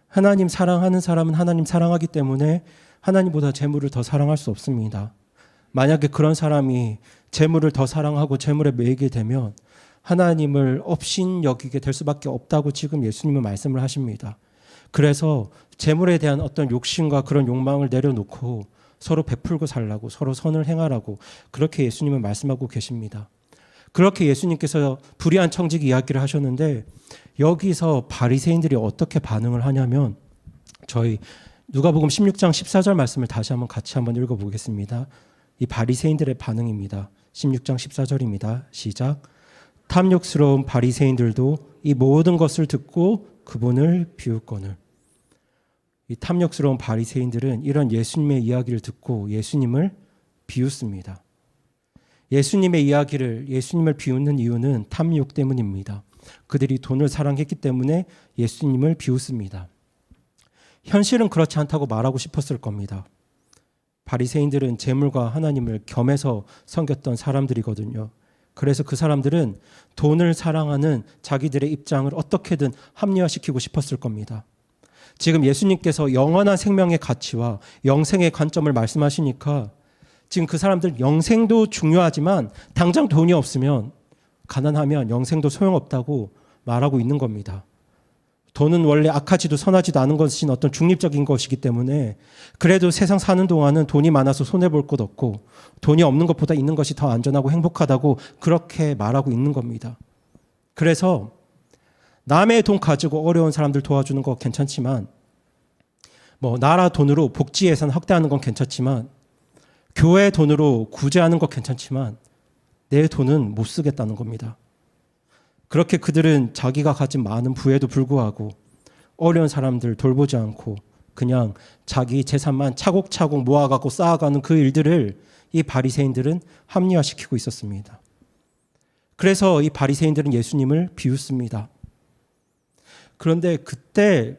하나님 사랑하기 때문에 하나님보다 재물을 더 사랑할 수 없습니다. 만약에 그런 사람이 재물을 더 사랑하고 재물에 매이게 되면 하나님을 업신여기게 될 수밖에 없다고 지금 예수님은 말씀을 하십니다. 그래서 재물에 대한 어떤 욕심과 그런 욕망을 내려놓고 서로 베풀고 살라고, 서로 선을 행하라고 그렇게 예수님은 말씀하고 계십니다. 그렇게 예수님께서 불의한 청지기 이야기를 하셨는데 여기서 바리새인들이 어떻게 반응을 하냐면 저희 누가복음 16장 14절 말씀을 다시 한번 같이 한번 읽어보겠습니다. 이 바리새인들의 반응입니다. 16장 14절입니다. 시작. 탐욕스러운 바리새인들도 이 모든 것을 듣고 그분을 비웃거늘. 이 탐욕스러운 바리새인들은 이런 예수님의 이야기를 듣고 예수님을 비웃습니다. 예수님의 이야기를, 예수님을 비웃는 이유는 탐욕 때문입니다. 그들이 돈을 사랑했기 때문에 예수님을 비웃습니다. 현실은 그렇지 않다고 말하고 싶었을 겁니다. 바리새인들은 재물과 하나님을 겸해서 섬겼던 사람들이거든요. 그래서 그 사람들은 돈을 사랑하는 자기들의 입장을 어떻게든 합리화시키고 싶었을 겁니다. 지금 예수님께서 영원한 생명의 가치와 영생의 관점을 말씀하시니까 지금 그 사람들 영생도 중요하지만 당장 돈이 없으면, 가난하면 영생도 소용없다고 말하고 있는 겁니다. 돈은 원래 악하지도 선하지도 않은 것인 어떤 중립적인 것이기 때문에 그래도 세상 사는 동안은 돈이 많아서 손해볼 것 없고 돈이 없는 것보다 있는 것이 더 안전하고 행복하다고 그렇게 말하고 있는 겁니다. 그래서 남의 돈 가지고 어려운 사람들 도와주는 거 괜찮지만, 나라 돈으로 복지 예산 확대하는 건 괜찮지만, 교회 돈으로 구제하는 거 괜찮지만 내 돈은 못 쓰겠다는 겁니다. 그렇게 그들은 자기가 가진 많은 부에도 불구하고 어려운 사람들 돌보지 않고 그냥 자기 재산만 차곡차곡 모아가고 쌓아가는 그 일들을 이 바리새인들은 합리화시키고 있었습니다. 그래서 이 바리새인들은 예수님을 비웃습니다. 그런데 그때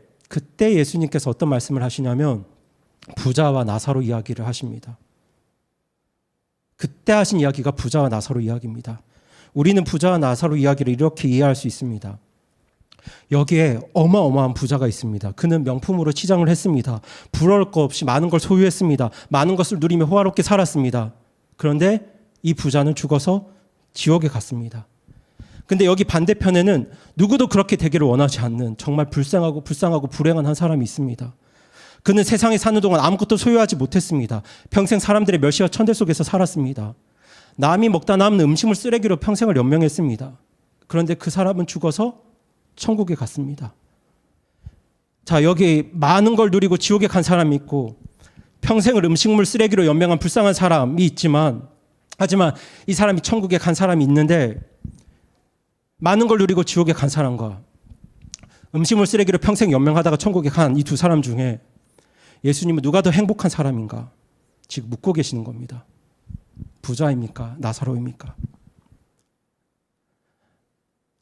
예수님께서 어떤 말씀을 하시냐면 부자와 나사로 이야기를 하십니다. 그때 하신 이야기가 부자와 나사로 이야기입니다. 우리는 부자와 나사로 이야기를 이렇게 이해할 수 있습니다. 여기에 어마어마한 부자가 있습니다. 그는 명품으로 치장을 했습니다. 부러울 것 없이 많은 걸 소유했습니다. 많은 것을 누리며 호화롭게 살았습니다. 그런데 이 부자는 죽어서 지옥에 갔습니다. 근데 여기 반대편에는 누구도 그렇게 되기를 원하지 않는 정말 불쌍하고 불행한 한 사람이 있습니다. 그는 세상에 사는 동안 아무것도 소유하지 못했습니다. 평생 사람들의 멸시와 천대 속에서 살았습니다. 남이 먹다 남는 음식물 쓰레기로 평생을 연명했습니다. 그런데 그 사람은 죽어서 천국에 갔습니다. 자, 여기 많은 걸 누리고 지옥에 간 사람이 있고 평생을 음식물 쓰레기로 연명한 불쌍한 사람이 있지만 하지만 이 사람이 천국에 간 사람이 있는데 많은 걸 누리고 지옥에 간 사람과 음식물 쓰레기로 평생 연명하다가 천국에 간 이 두 사람 중에 예수님은 누가 더 행복한 사람인가 지금 묻고 계시는 겁니다. 부자입니까? 나사로입니까?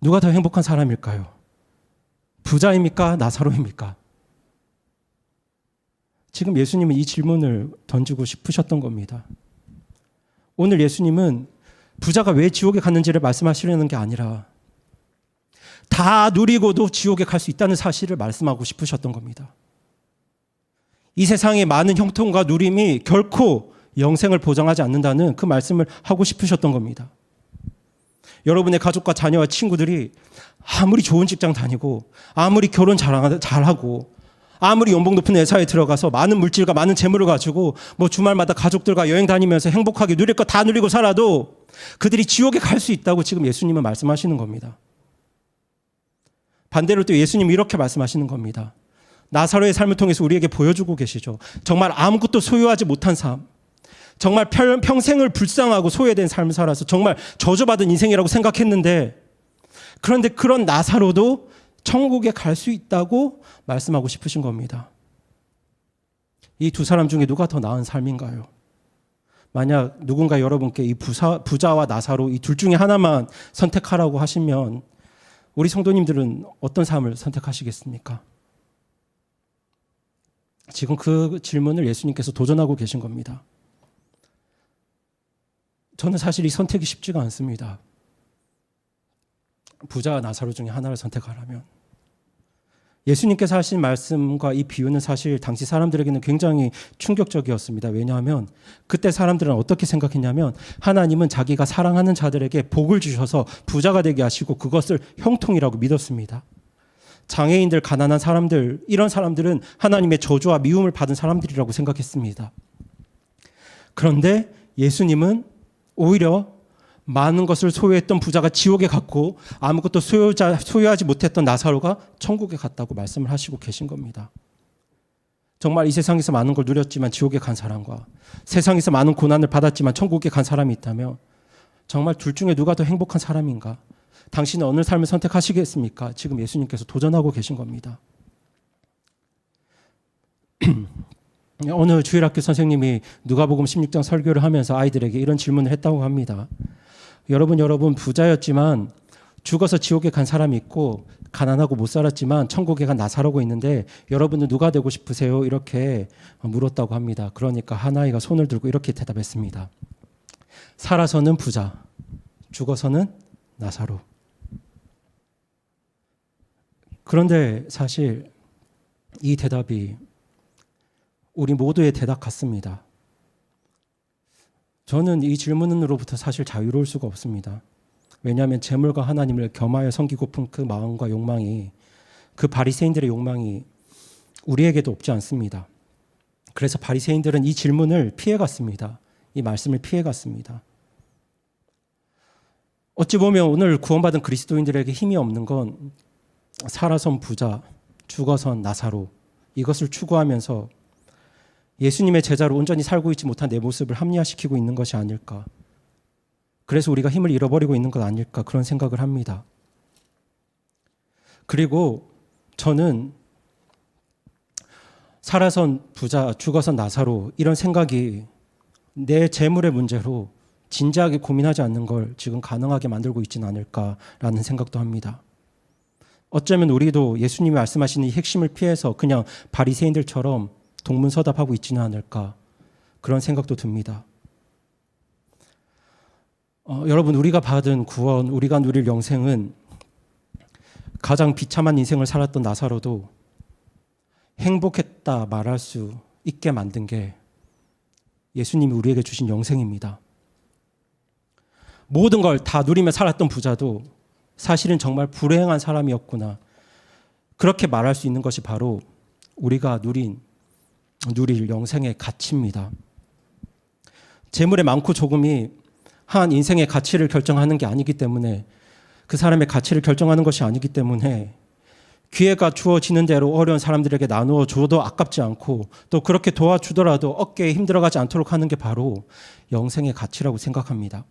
누가 더 행복한 사람일까요? 부자입니까? 나사로입니까? 지금 예수님은 이 질문을 던지고 싶으셨던 겁니다. 오늘 예수님은 부자가 왜 지옥에 갔는지를 말씀하시려는 게 아니라 다 누리고도 지옥에 갈 수 있다는 사실을 말씀하고 싶으셨던 겁니다. 이 세상의 많은 형통과 누림이 결코 영생을 보장하지 않는다는 그 말씀을 하고 싶으셨던 겁니다. 여러분의 가족과 자녀와 친구들이 아무리 좋은 직장 다니고 아무리 결혼 잘하고 아무리 연봉 높은 회사에 들어가서 많은 물질과 많은 재물을 가지고 뭐 주말마다 가족들과 여행 다니면서 행복하게 누릴 거 다 누리고 살아도 그들이 지옥에 갈 수 있다고 지금 예수님은 말씀하시는 겁니다. 반대로 또 예수님은 이렇게 말씀하시는 겁니다. 나사로의 삶을 통해서 우리에게 보여주고 계시죠. 정말 아무것도 소유하지 못한 삶, 정말 평생을 불쌍하고 소외된 삶을 살아서 정말 저주받은 인생이라고 생각했는데 그런데 그런 나사로도 천국에 갈 수 있다고 말씀하고 싶으신 겁니다. 이 두 사람 중에 누가 더 나은 삶인가요? 만약 누군가 여러분께 이 부자와 나사로 이 둘 중에 하나만 선택하라고 하시면 우리 성도님들은 어떤 삶을 선택하시겠습니까? 지금 그 질문을 예수님께서 도전하고 계신 겁니다. 저는 사실 이 선택이 쉽지가 않습니다. 부자와 나사로 중에 하나를 선택하라면. 예수님께서 하신 말씀과 이 비유는 사실 당시 사람들에게는 굉장히 충격적이었습니다. 왜냐하면 그때 사람들은 어떻게 생각했냐면 하나님은 자기가 사랑하는 자들에게 복을 주셔서 부자가 되게 하시고 그것을 형통이라고 믿었습니다. 장애인들, 가난한 사람들, 이런 사람들은 하나님의 저주와 미움을 받은 사람들이라고 생각했습니다. 그런데 예수님은 오히려 많은 것을 소유했던 부자가 지옥에 갔고 아무것도 소유하지 못했던 나사로가 천국에 갔다고 말씀을 하시고 계신 겁니다. 정말 이 세상에서 많은 걸 누렸지만 지옥에 간 사람과 세상에서 많은 고난을 받았지만 천국에 간 사람이 있다면 정말 둘 중에 누가 더 행복한 사람인가? 당신은 어느 삶을 선택하시겠습니까? 지금 예수님께서 도전하고 계신 겁니다. 어느 주일학교 선생님이 누가복음 16장 설교를 하면서 아이들에게 이런 질문을 했다고 합니다. 여러분 부자였지만 죽어서 지옥에 간 사람이 있고 가난하고 못 살았지만 천국에 간 나사로가 있는데 여러분은 누가 되고 싶으세요? 이렇게 물었다고 합니다. 그러니까 한 아이가 손을 들고 이렇게 대답했습니다. 살아서는 부자, 죽어서는 나사로. 그런데 사실 이 대답이 우리 모두의 대답 같습니다. 저는 이 질문으로부터 사실 자유로울 수가 없습니다. 왜냐하면 재물과 하나님을 겸하여 섬기고픈 그 마음과 욕망이, 그 바리새인들의 욕망이 우리에게도 없지 않습니다. 그래서 바리새인들은 이 질문을 피해갔습니다. 이 말씀을 피해갔습니다. 어찌 보면 오늘 구원받은 그리스도인들에게 힘이 없는 건 살아선 부자, 죽어선 나사로, 이것을 추구하면서 예수님의 제자로 온전히 살고 있지 못한 내 모습을 합리화시키고 있는 것이 아닐까. 그래서 우리가 힘을 잃어버리고 있는 것 아닐까 그런 생각을 합니다. 그리고 저는 살아선 부자, 죽어선 나사로 이런 생각이 내 재물의 문제로 진지하게 고민하지 않는 걸 지금 가능하게 만들고 있지는 않을까라는 생각도 합니다. 어쩌면 우리도 예수님이 말씀하시는 이 핵심을 피해서 그냥 바리새인들처럼 동문서답하고 있지는 않을까 그런 생각도 듭니다. 여러분, 우리가 받은 구원, 우리가 누릴 영생은 가장 비참한 인생을 살았던 나사로도 행복했다 말할 수 있게 만든 게 예수님이 우리에게 주신 영생입니다. 모든 걸 다 누리며 살았던 부자도 사실은 정말 불행한 사람이었구나. 그렇게 말할 수 있는 것이 바로 우리가 누릴 영생의 가치입니다. 재물의 많고 조금이 한 인생의 가치를 결정하는 게 아니기 때문에, 그 사람의 가치를 결정하는 것이 아니기 때문에 기회가 주어지는 대로 어려운 사람들에게 나누어 줘도 아깝지 않고, 또 그렇게 도와주더라도 어깨에 힘들어가지 않도록 하는 게 바로 영생의 가치라고 생각합니다.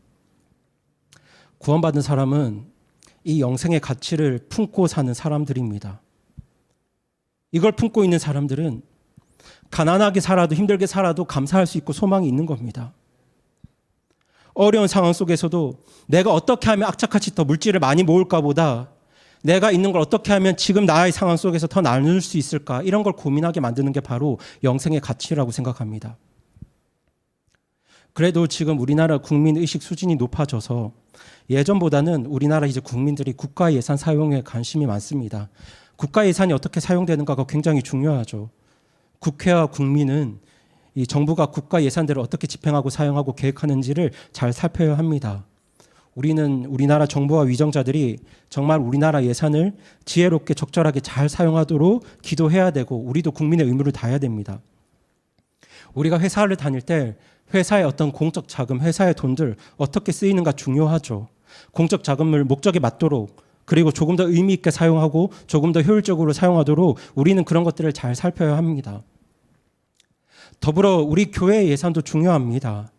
구원받은 사람은 이 영생의 가치를 품고 사는 사람들입니다. 이걸 품고 있는 사람들은 가난하게 살아도 힘들게 살아도 감사할 수 있고 소망이 있는 겁니다. 어려운 상황 속에서도 내가 어떻게 하면 악착같이 더 물질을 많이 모을까 보다 내가 있는 걸 어떻게 하면 지금 나의 상황 속에서 더 나눌 수 있을까, 이런 걸 고민하게 만드는 게 바로 영생의 가치라고 생각합니다. 그래도 지금 우리나라 국민 의식 수준이 높아져서 예전보다는 우리나라 이제 국민들이 국가 예산 사용에 관심이 많습니다. 국가 예산이 어떻게 사용되는가가 굉장히 중요하죠. 국회와 국민은 이 정부가 국가 예산대로 어떻게 집행하고 사용하고 계획하는지를 잘 살펴야 합니다. 우리나라 정부와 위정자들이 정말 우리나라 예산을 지혜롭게 적절하게 잘 사용하도록 기도해야 되고, 우리도 국민의 의무를 다해야 됩니다. 우리가 회사를 다닐 때 회사의 어떤 공적 자금, 회사의 돈들 어떻게 쓰이는가 중요하죠. 공적 자금을 목적에 맞도록, 그리고 조금 더 의미 있게 사용하고 조금 더 효율적으로 사용하도록 우리는 그런 것들을 잘 살펴야 합니다. 더불어 우리 교회 예산도 중요합니다.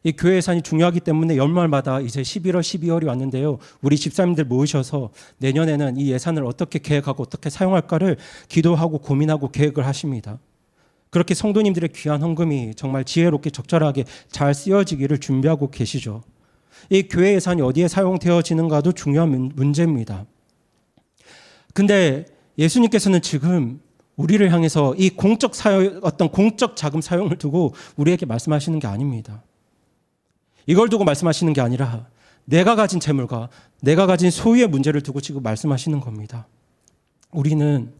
이 교회 예산이 중요하기 때문에 연말마다 이제 11월, 12월이 왔는데요. 우리 집사님들 모이셔서 내년에는 이 예산을 어떻게 계획하고 어떻게 사용할까를 기도하고 고민하고 계획을 하십니다. 그렇게 성도님들의 귀한 헌금이 정말 지혜롭게 적절하게 잘 쓰여지기를 준비하고 계시죠. 이 교회 예산이 어디에 사용되어지는가도 중요한 문제입니다. 근데 예수님께서는 지금 우리를 향해서 이 어떤 공적 자금 사용을 두고 우리에게 말씀하시는 게 아닙니다. 이걸 두고 말씀하시는 게 아니라 내가 가진 재물과 내가 가진 소유의 문제를 두고 지금 말씀하시는 겁니다. 우리는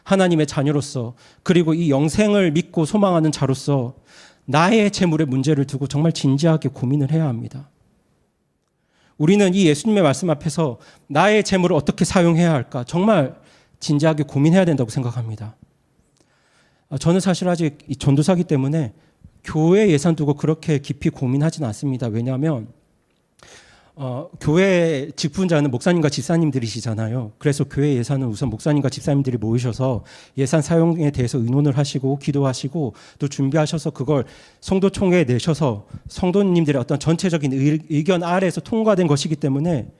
하나님의 자녀로서, 그리고 이 영생을 믿고 소망하는 자로서 나의 재물의 문제를 두고 정말 진지하게 고민을 해야 합니다. 우리는 이 예수님의 말씀 앞에서 나의 재물을 어떻게 사용해야 할까 정말 진지하게 고민해야 된다고 생각합니다. 저는 사실 아직 이 전도사기 때문에 교회 예산 두고 그렇게 깊이 고민하지는 않습니다. 왜냐하면 교회 직분자는 목사님과 집사님들이시잖아요. 그래서 교회 예산은 우선 목사님과 집사님들이 모이셔서 예산 사용에 대해서 의논을 하시고 기도하시고 또 준비하셔서 그걸 성도총회에 내셔서 성도님들의 어떤 전체적인 의견 아래에서 통과된 것이기 때문에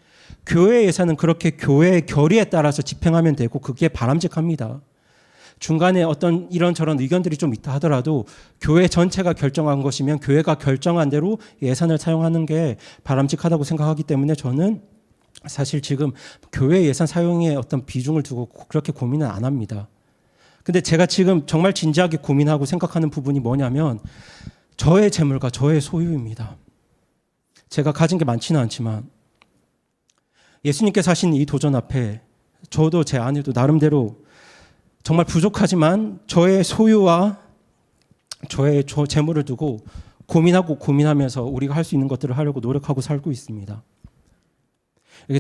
교회 예산은 그렇게 교회의 결의에 따라서 집행하면 되고 그게 바람직합니다. 중간에 어떤 이런저런 의견들이 좀 있다 하더라도 교회 전체가 결정한 것이면 교회가 결정한 대로 예산을 사용하는 게 바람직하다고 생각하기 때문에 저는 사실 지금 교회 예산 사용에 어떤 비중을 두고 그렇게 고민은 안 합니다. 근데 제가 지금 정말 진지하게 고민하고 생각하는 부분이 뭐냐면 저의 재물과 저의 소유입니다. 제가 가진 게 많지는 않지만 예수님께서 하신 이 도전 앞에 저도 제 아내도 나름대로 정말 부족하지만 저의 소유와 저의 재물을 두고 고민하면서 우리가 할 수 있는 것들을 하려고 노력하고 살고 있습니다.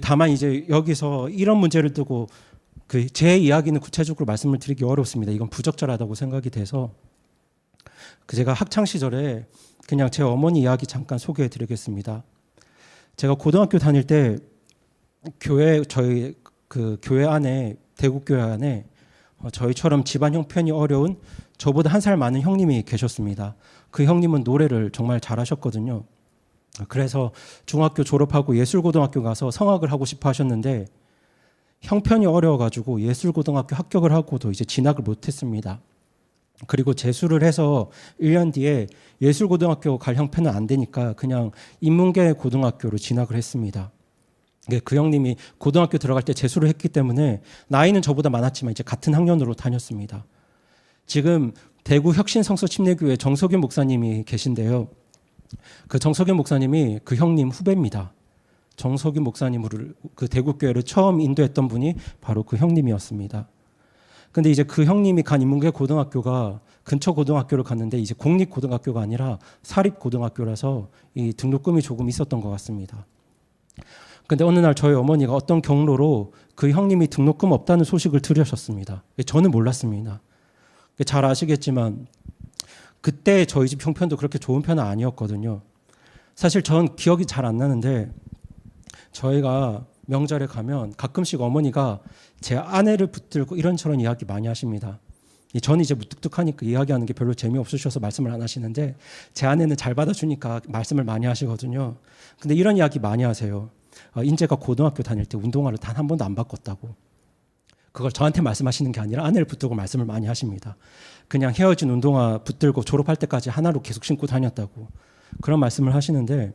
다만 이제 여기서 이런 문제를 두고 제 이야기는 구체적으로 말씀을 드리기 어렵습니다. 이건 부적절하다고 생각이 돼서 제가 학창 시절에 그냥 제 어머니 이야기 잠깐 소개해 드리겠습니다. 제가 고등학교 다닐 때 저희 교회 안에, 대구교회 안에 저희처럼 집안 형편이 어려운 저보다 한 살 많은 형님이 계셨습니다. 그 형님은 노래를 정말 잘하셨거든요. 그래서 중학교 졸업하고 예술고등학교 가서 성악을 하고 싶어 하셨는데 형편이 어려워가지고 예술고등학교 합격을 하고도 이제 진학을 못했습니다. 그리고 재수를 해서 1년 뒤에 예술고등학교 갈 형편은 안 되니까 그냥 인문계 고등학교로 진학을 했습니다. 그 형님이 고등학교 들어갈 때 재수를 했기 때문에 나이는 저보다 많았지만 이제 같은 학년으로 다녔습니다. 지금 대구 혁신성서침례교회 정석윤 목사님이 계신데요. 그 정석윤 목사님이 그 형님 후배입니다. 정석윤 목사님을 그 대구교회를 처음 인도했던 분이 바로 그 형님이었습니다. 근데 이제 그 형님이 간 인문계 고등학교가 근처 고등학교를 갔는데 이제 공립고등학교가 아니라 사립고등학교라서 이 등록금이 조금 있었던 것 같습니다. 근데 어느 날 저희 어머니가 어떤 경로로 그 형님이 등록금 없다는 소식을 들으셨습니다. 저는 몰랐습니다. 잘 아시겠지만 그때 저희 집 형편도 그렇게 좋은 편은 아니었거든요. 사실 전 기억이 잘 안 나는데 저희가 명절에 가면 가끔씩 어머니가 제 아내를 붙들고 이런저런 이야기 많이 하십니다. 저는 이제 무뚝뚝하니까 이야기하는 게 별로 재미없으셔서 말씀을 안 하시는데 제 아내는 잘 받아주니까 말씀을 많이 하시거든요. 근데 이런 이야기 많이 하세요. 인재가 고등학교 다닐 때 운동화를 단 한 번도 안 바꿨다고. 그걸 저한테 말씀하시는 게 아니라 아내를 붙들고 말씀을 많이 하십니다. 그냥 헤어진 운동화 붙들고 졸업할 때까지 하나로 계속 신고 다녔다고. 그런 말씀을 하시는데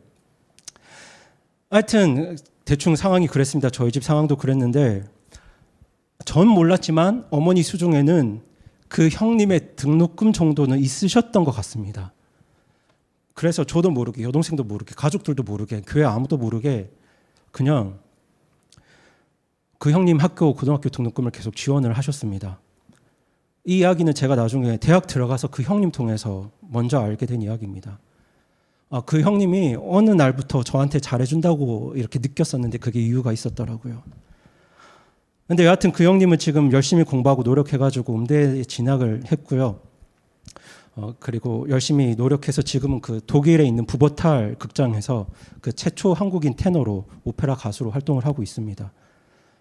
하여튼 대충 상황이 그랬습니다. 저희 집 상황도 그랬는데 전 몰랐지만 어머니 수중에는 그 형님의 등록금 정도는 있으셨던 것 같습니다. 그래서 저도 모르게 여동생도 모르게 가족들도 모르게 교회 아무도 모르게 그냥 그 형님 학교 고등학교 등록금을 계속 지원을 하셨습니다. 이 이야기는 제가 나중에 대학 들어가서 그 형님 통해서 먼저 알게 된 이야기입니다. 그 형님이 어느 날부터 저한테 잘해준다고 이렇게 느꼈었는데 그게 이유가 있었더라고요. 근데 여하튼 그 형님은 지금 열심히 공부하고 노력해가지고 음대에 진학을 했고요. 그리고 열심히 노력해서 지금은 그 독일에 있는 부버탈 극장에서 그 최초 한국인 테너로 오페라 가수로 활동을 하고 있습니다.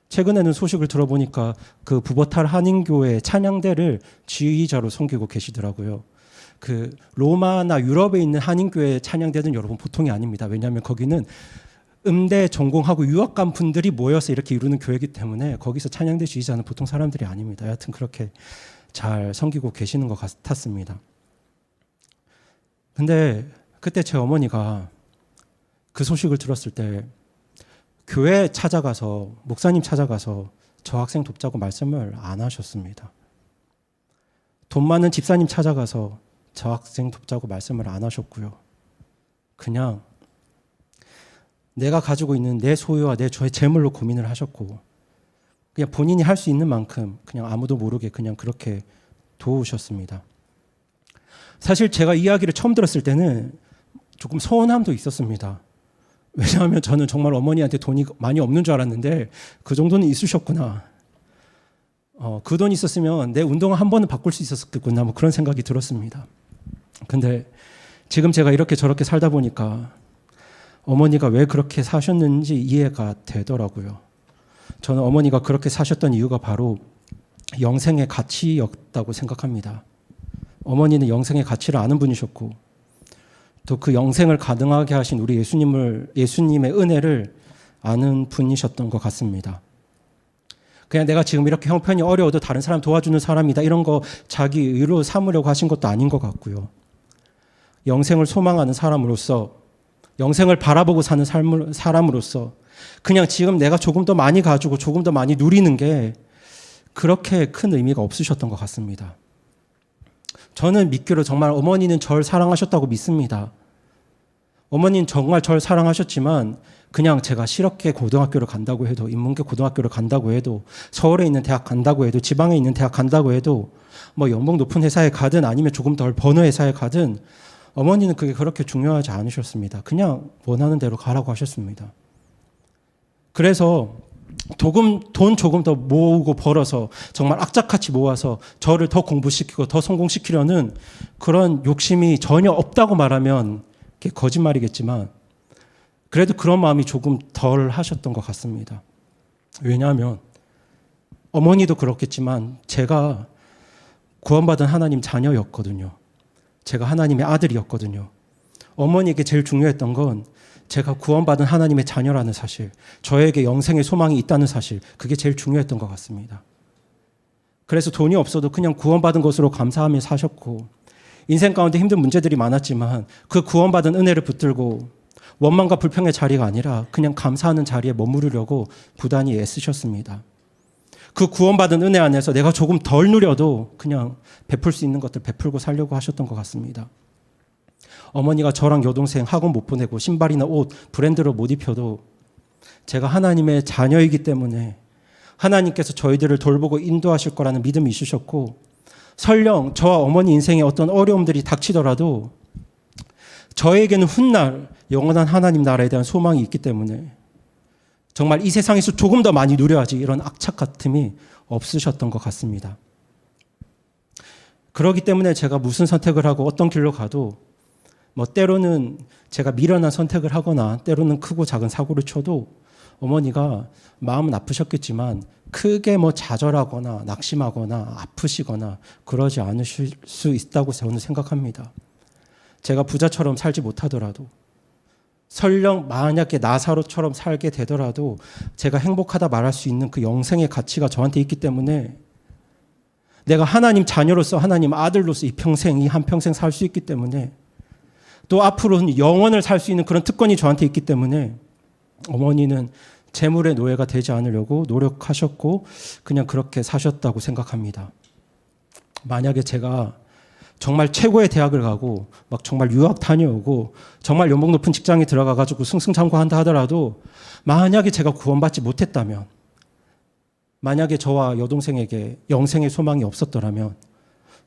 최근에는 소식을 들어보니까 그 부버탈 한인교회 찬양대를 지휘자로 섬기고 계시더라고요. 그 로마나 유럽에 있는 한인교회 찬양대는 여러분 보통이 아닙니다. 왜냐하면 거기는 음대 전공하고 유학 간 분들이 모여서 이렇게 이루는 교회이기 때문에 거기서 찬양대 지휘자는 보통 사람들이 아닙니다. 여하튼 그렇게 잘 섬기고 계시는 것 같았습니다. 근데 그때 제 어머니가 그 소식을 들었을 때 교회 찾아가서 목사님 찾아가서 저 학생 돕자고 말씀을 안 하셨습니다. 돈 많은 집사님 찾아가서 저 학생 돕자고 말씀을 안 하셨고요. 그냥 내가 가지고 있는 내 소유와 내 재물로 고민을 하셨고 그냥 본인이 할 수 있는 만큼 그냥 아무도 모르게 그냥 그렇게 도우셨습니다. 사실 제가 이 이야기를 처음 들었을 때는 조금 서운함도 있었습니다. 왜냐하면 저는 정말 어머니한테 돈이 많이 없는 줄 알았는데 그 정도는 있으셨구나. 그 돈 있었으면 내 운동화 한 번은 바꿀 수 있었겠구나 뭐 그런 생각이 들었습니다. 근데 지금 제가 이렇게 저렇게 살다 보니까 어머니가 왜 그렇게 사셨는지 이해가 되더라고요. 저는 어머니가 그렇게 사셨던 이유가 바로 영생의 가치였다고 생각합니다. 어머니는 영생의 가치를 아는 분이셨고 또 그 영생을 가능하게 하신 우리 예수님의 은혜를 아는 분이셨던 것 같습니다. 그냥 내가 지금 이렇게 형편이 어려워도 다른 사람 도와주는 사람이다 이런 거 자기 의로 삼으려고 하신 것도 아닌 것 같고요. 영생을 소망하는 사람으로서 영생을 바라보고 사는 사람으로서 그냥 지금 내가 조금 더 많이 가지고 조금 더 많이 누리는 게 그렇게 큰 의미가 없으셨던 것 같습니다. 저는 믿기로 정말 어머니는 절 사랑하셨다고 믿습니다. 어머니는 정말 절 사랑하셨지만 그냥 제가 실업계 고등학교를 간다고 해도 인문계 고등학교를 간다고 해도 서울에 있는 대학 간다고 해도 지방에 있는 대학 간다고 해도 뭐 연봉 높은 회사에 가든 아니면 조금 덜 버는 회사에 가든 어머니는 그게 그렇게 중요하지 않으셨습니다. 그냥 원하는 대로 가라고 하셨습니다. 그래서 돈 조금 더 모으고 벌어서 정말 악착같이 모아서 저를 더 공부시키고 더 성공시키려는 그런 욕심이 전혀 없다고 말하면 그게 거짓말이겠지만 그래도 그런 마음이 조금 덜 하셨던 것 같습니다. 왜냐하면 어머니도 그렇겠지만 제가 구원받은 하나님 자녀였거든요. 제가 하나님의 아들이었거든요. 어머니에게 제일 중요했던 건 제가 구원받은 하나님의 자녀라는 사실, 저에게 영생의 소망이 있다는 사실, 그게 제일 중요했던 것 같습니다. 그래서 돈이 없어도 그냥 구원받은 것으로 감사하며 사셨고, 인생 가운데 힘든 문제들이 많았지만 그 구원받은 은혜를 붙들고 원망과 불평의 자리가 아니라 그냥 감사하는 자리에 머무르려고 부단히 애쓰셨습니다. 그 구원받은 은혜 안에서 내가 조금 덜 누려도 그냥 베풀 수 있는 것들 베풀고 살려고 하셨던 것 같습니다. 어머니가 저랑 여동생 학원 못 보내고 신발이나 옷 브랜드로 못 입혀도 제가 하나님의 자녀이기 때문에 하나님께서 저희들을 돌보고 인도하실 거라는 믿음이 있으셨고, 설령 저와 어머니 인생에 어떤 어려움들이 닥치더라도 저에게는 훗날 영원한 하나님 나라에 대한 소망이 있기 때문에 정말 이 세상에서 조금 더 많이 누려야지 이런 악착 같음이 없으셨던 것 같습니다. 그렇기 때문에 제가 무슨 선택을 하고 어떤 길로 가도 때로는 제가 미련한 선택을 하거나 때로는 크고 작은 사고를 쳐도 어머니가 마음은 아프셨겠지만 크게 좌절하거나 낙심하거나 아프시거나 그러지 않으실 수 있다고 저는 생각합니다. 제가 부자처럼 살지 못하더라도, 설령 만약에 나사로처럼 살게 되더라도 제가 행복하다 말할 수 있는 그 영생의 가치가 저한테 있기 때문에, 내가 하나님 자녀로서 하나님 아들로서 이 평생, 이 한평생 살 수 있기 때문에, 또 앞으로는 영원을 살 수 있는 그런 특권이 저한테 있기 때문에 어머니는 재물의 노예가 되지 않으려고 노력하셨고 그냥 그렇게 사셨다고 생각합니다. 만약에 제가 정말 최고의 대학을 가고 정말 유학 다녀오고 정말 연봉 높은 직장에 들어가가지고 승승장구한다 하더라도, 만약에 제가 구원받지 못했다면, 만약에 저와 여동생에게 영생의 소망이 없었더라면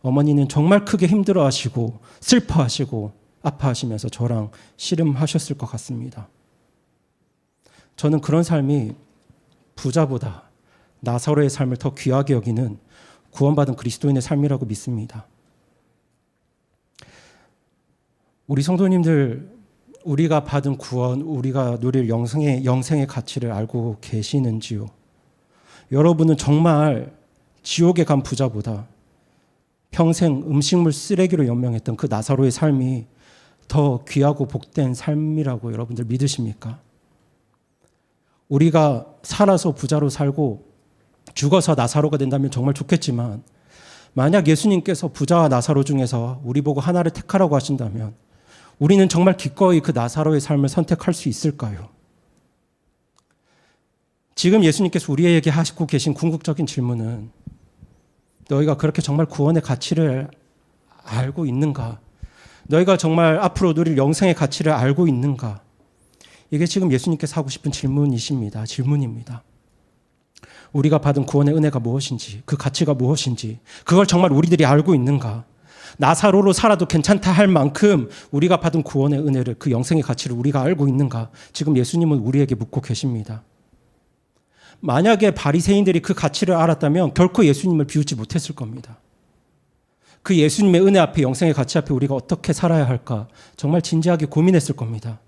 어머니는 정말 크게 힘들어하시고 슬퍼하시고 아파하시면서 저랑 씨름하셨을 것 같습니다. 저는 그런 삶이 부자보다 나사로의 삶을 더 귀하게 여기는 구원받은 그리스도인의 삶이라고 믿습니다. 우리 성도님들, 우리가 받은 구원, 우리가 누릴 영생의 가치를 알고 계시는지요? 여러분은 정말 지옥에 간 부자보다 평생 음식물 쓰레기로 연명했던 그 나사로의 삶이 더 귀하고 복된 삶이라고 여러분들 믿으십니까? 우리가 살아서 부자로 살고 죽어서 나사로가 된다면 정말 좋겠지만, 만약 예수님께서 부자와 나사로 중에서 우리 보고 하나를 택하라고 하신다면 우리는 정말 기꺼이 그 나사로의 삶을 선택할 수 있을까요? 지금 예수님께서 우리에게 하시고 계신 궁극적인 질문은, 너희가 그렇게 정말 구원의 가치를 알고 있는가? 너희가 정말 앞으로 누릴 영생의 가치를 알고 있는가? 이게 지금 예수님께서 하고 싶은 질문입니다. 우리가 받은 구원의 은혜가 무엇인지, 그 가치가 무엇인지, 그걸 정말 우리들이 알고 있는가? 나사로로 살아도 괜찮다 할 만큼 우리가 받은 구원의 은혜를, 그 영생의 가치를 우리가 알고 있는가? 지금 예수님은 우리에게 묻고 계십니다. 만약에 바리새인들이 그 가치를 알았다면 결코 예수님을 비웃지 못했을 겁니다. 그 예수님의 은혜 앞에, 영생의 가치 앞에 우리가 어떻게 살아야 할까 정말 진지하게 고민했을 겁니다.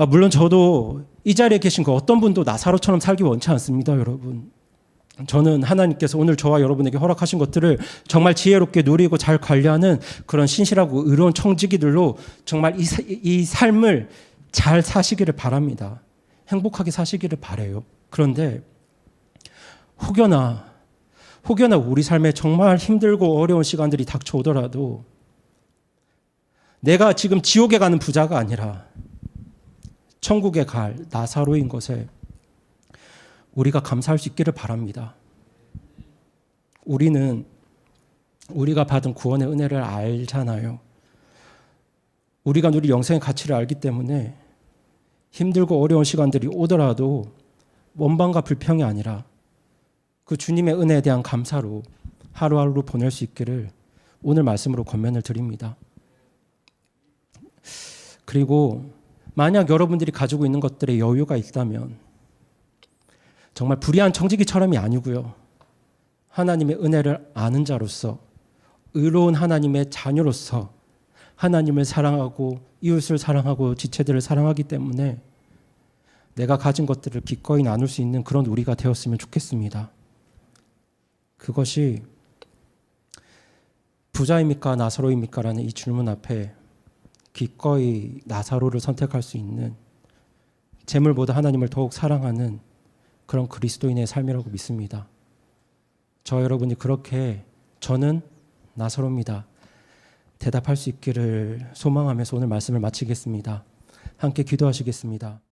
물론 저도 이 자리에 계신 그 어떤 분도 나사로처럼 살기 원치 않습니다, 여러분. 저는 하나님께서 오늘 저와 여러분에게 허락하신 것들을 정말 지혜롭게 누리고 잘 관리하는 그런 신실하고 의로운 청지기들로 정말 이 삶을 잘 사시기를 바랍니다. 행복하게 사시기를 바라요. 그런데 혹여나 우리 삶에 정말 힘들고 어려운 시간들이 닥쳐오더라도 내가 지금 지옥에 가는 부자가 아니라 천국에 갈 나사로인 것에 우리가 감사할 수 있기를 바랍니다. 우리가 받은 구원의 은혜를 알잖아요. 우리가 누릴 영생의 가치를 알기 때문에 힘들고 어려운 시간들이 오더라도 원망과 불평이 아니라 그 주님의 은혜에 대한 감사로 하루하루 보낼 수 있기를 오늘 말씀으로 권면을 드립니다. 그리고 만약 여러분들이 가지고 있는 것들에 여유가 있다면 정말 불의한 청지기처럼이 아니고요, 하나님의 은혜를 아는 자로서, 의로운 하나님의 자녀로서 하나님을 사랑하고 이웃을 사랑하고 지체들을 사랑하기 때문에 내가 가진 것들을 기꺼이 나눌 수 있는 그런 우리가 되었으면 좋겠습니다. 그것이 부자입니까 나사로입니까? 라는 이 질문 앞에 기꺼이 나사로를 선택할 수 있는, 재물보다 하나님을 더욱 사랑하는 그런 그리스도인의 삶이라고 믿습니다. 저 여러분이 그렇게 저는 나사로입니다 대답할 수 있기를 소망하면서 오늘 말씀을 마치겠습니다. 함께 기도하시겠습니다.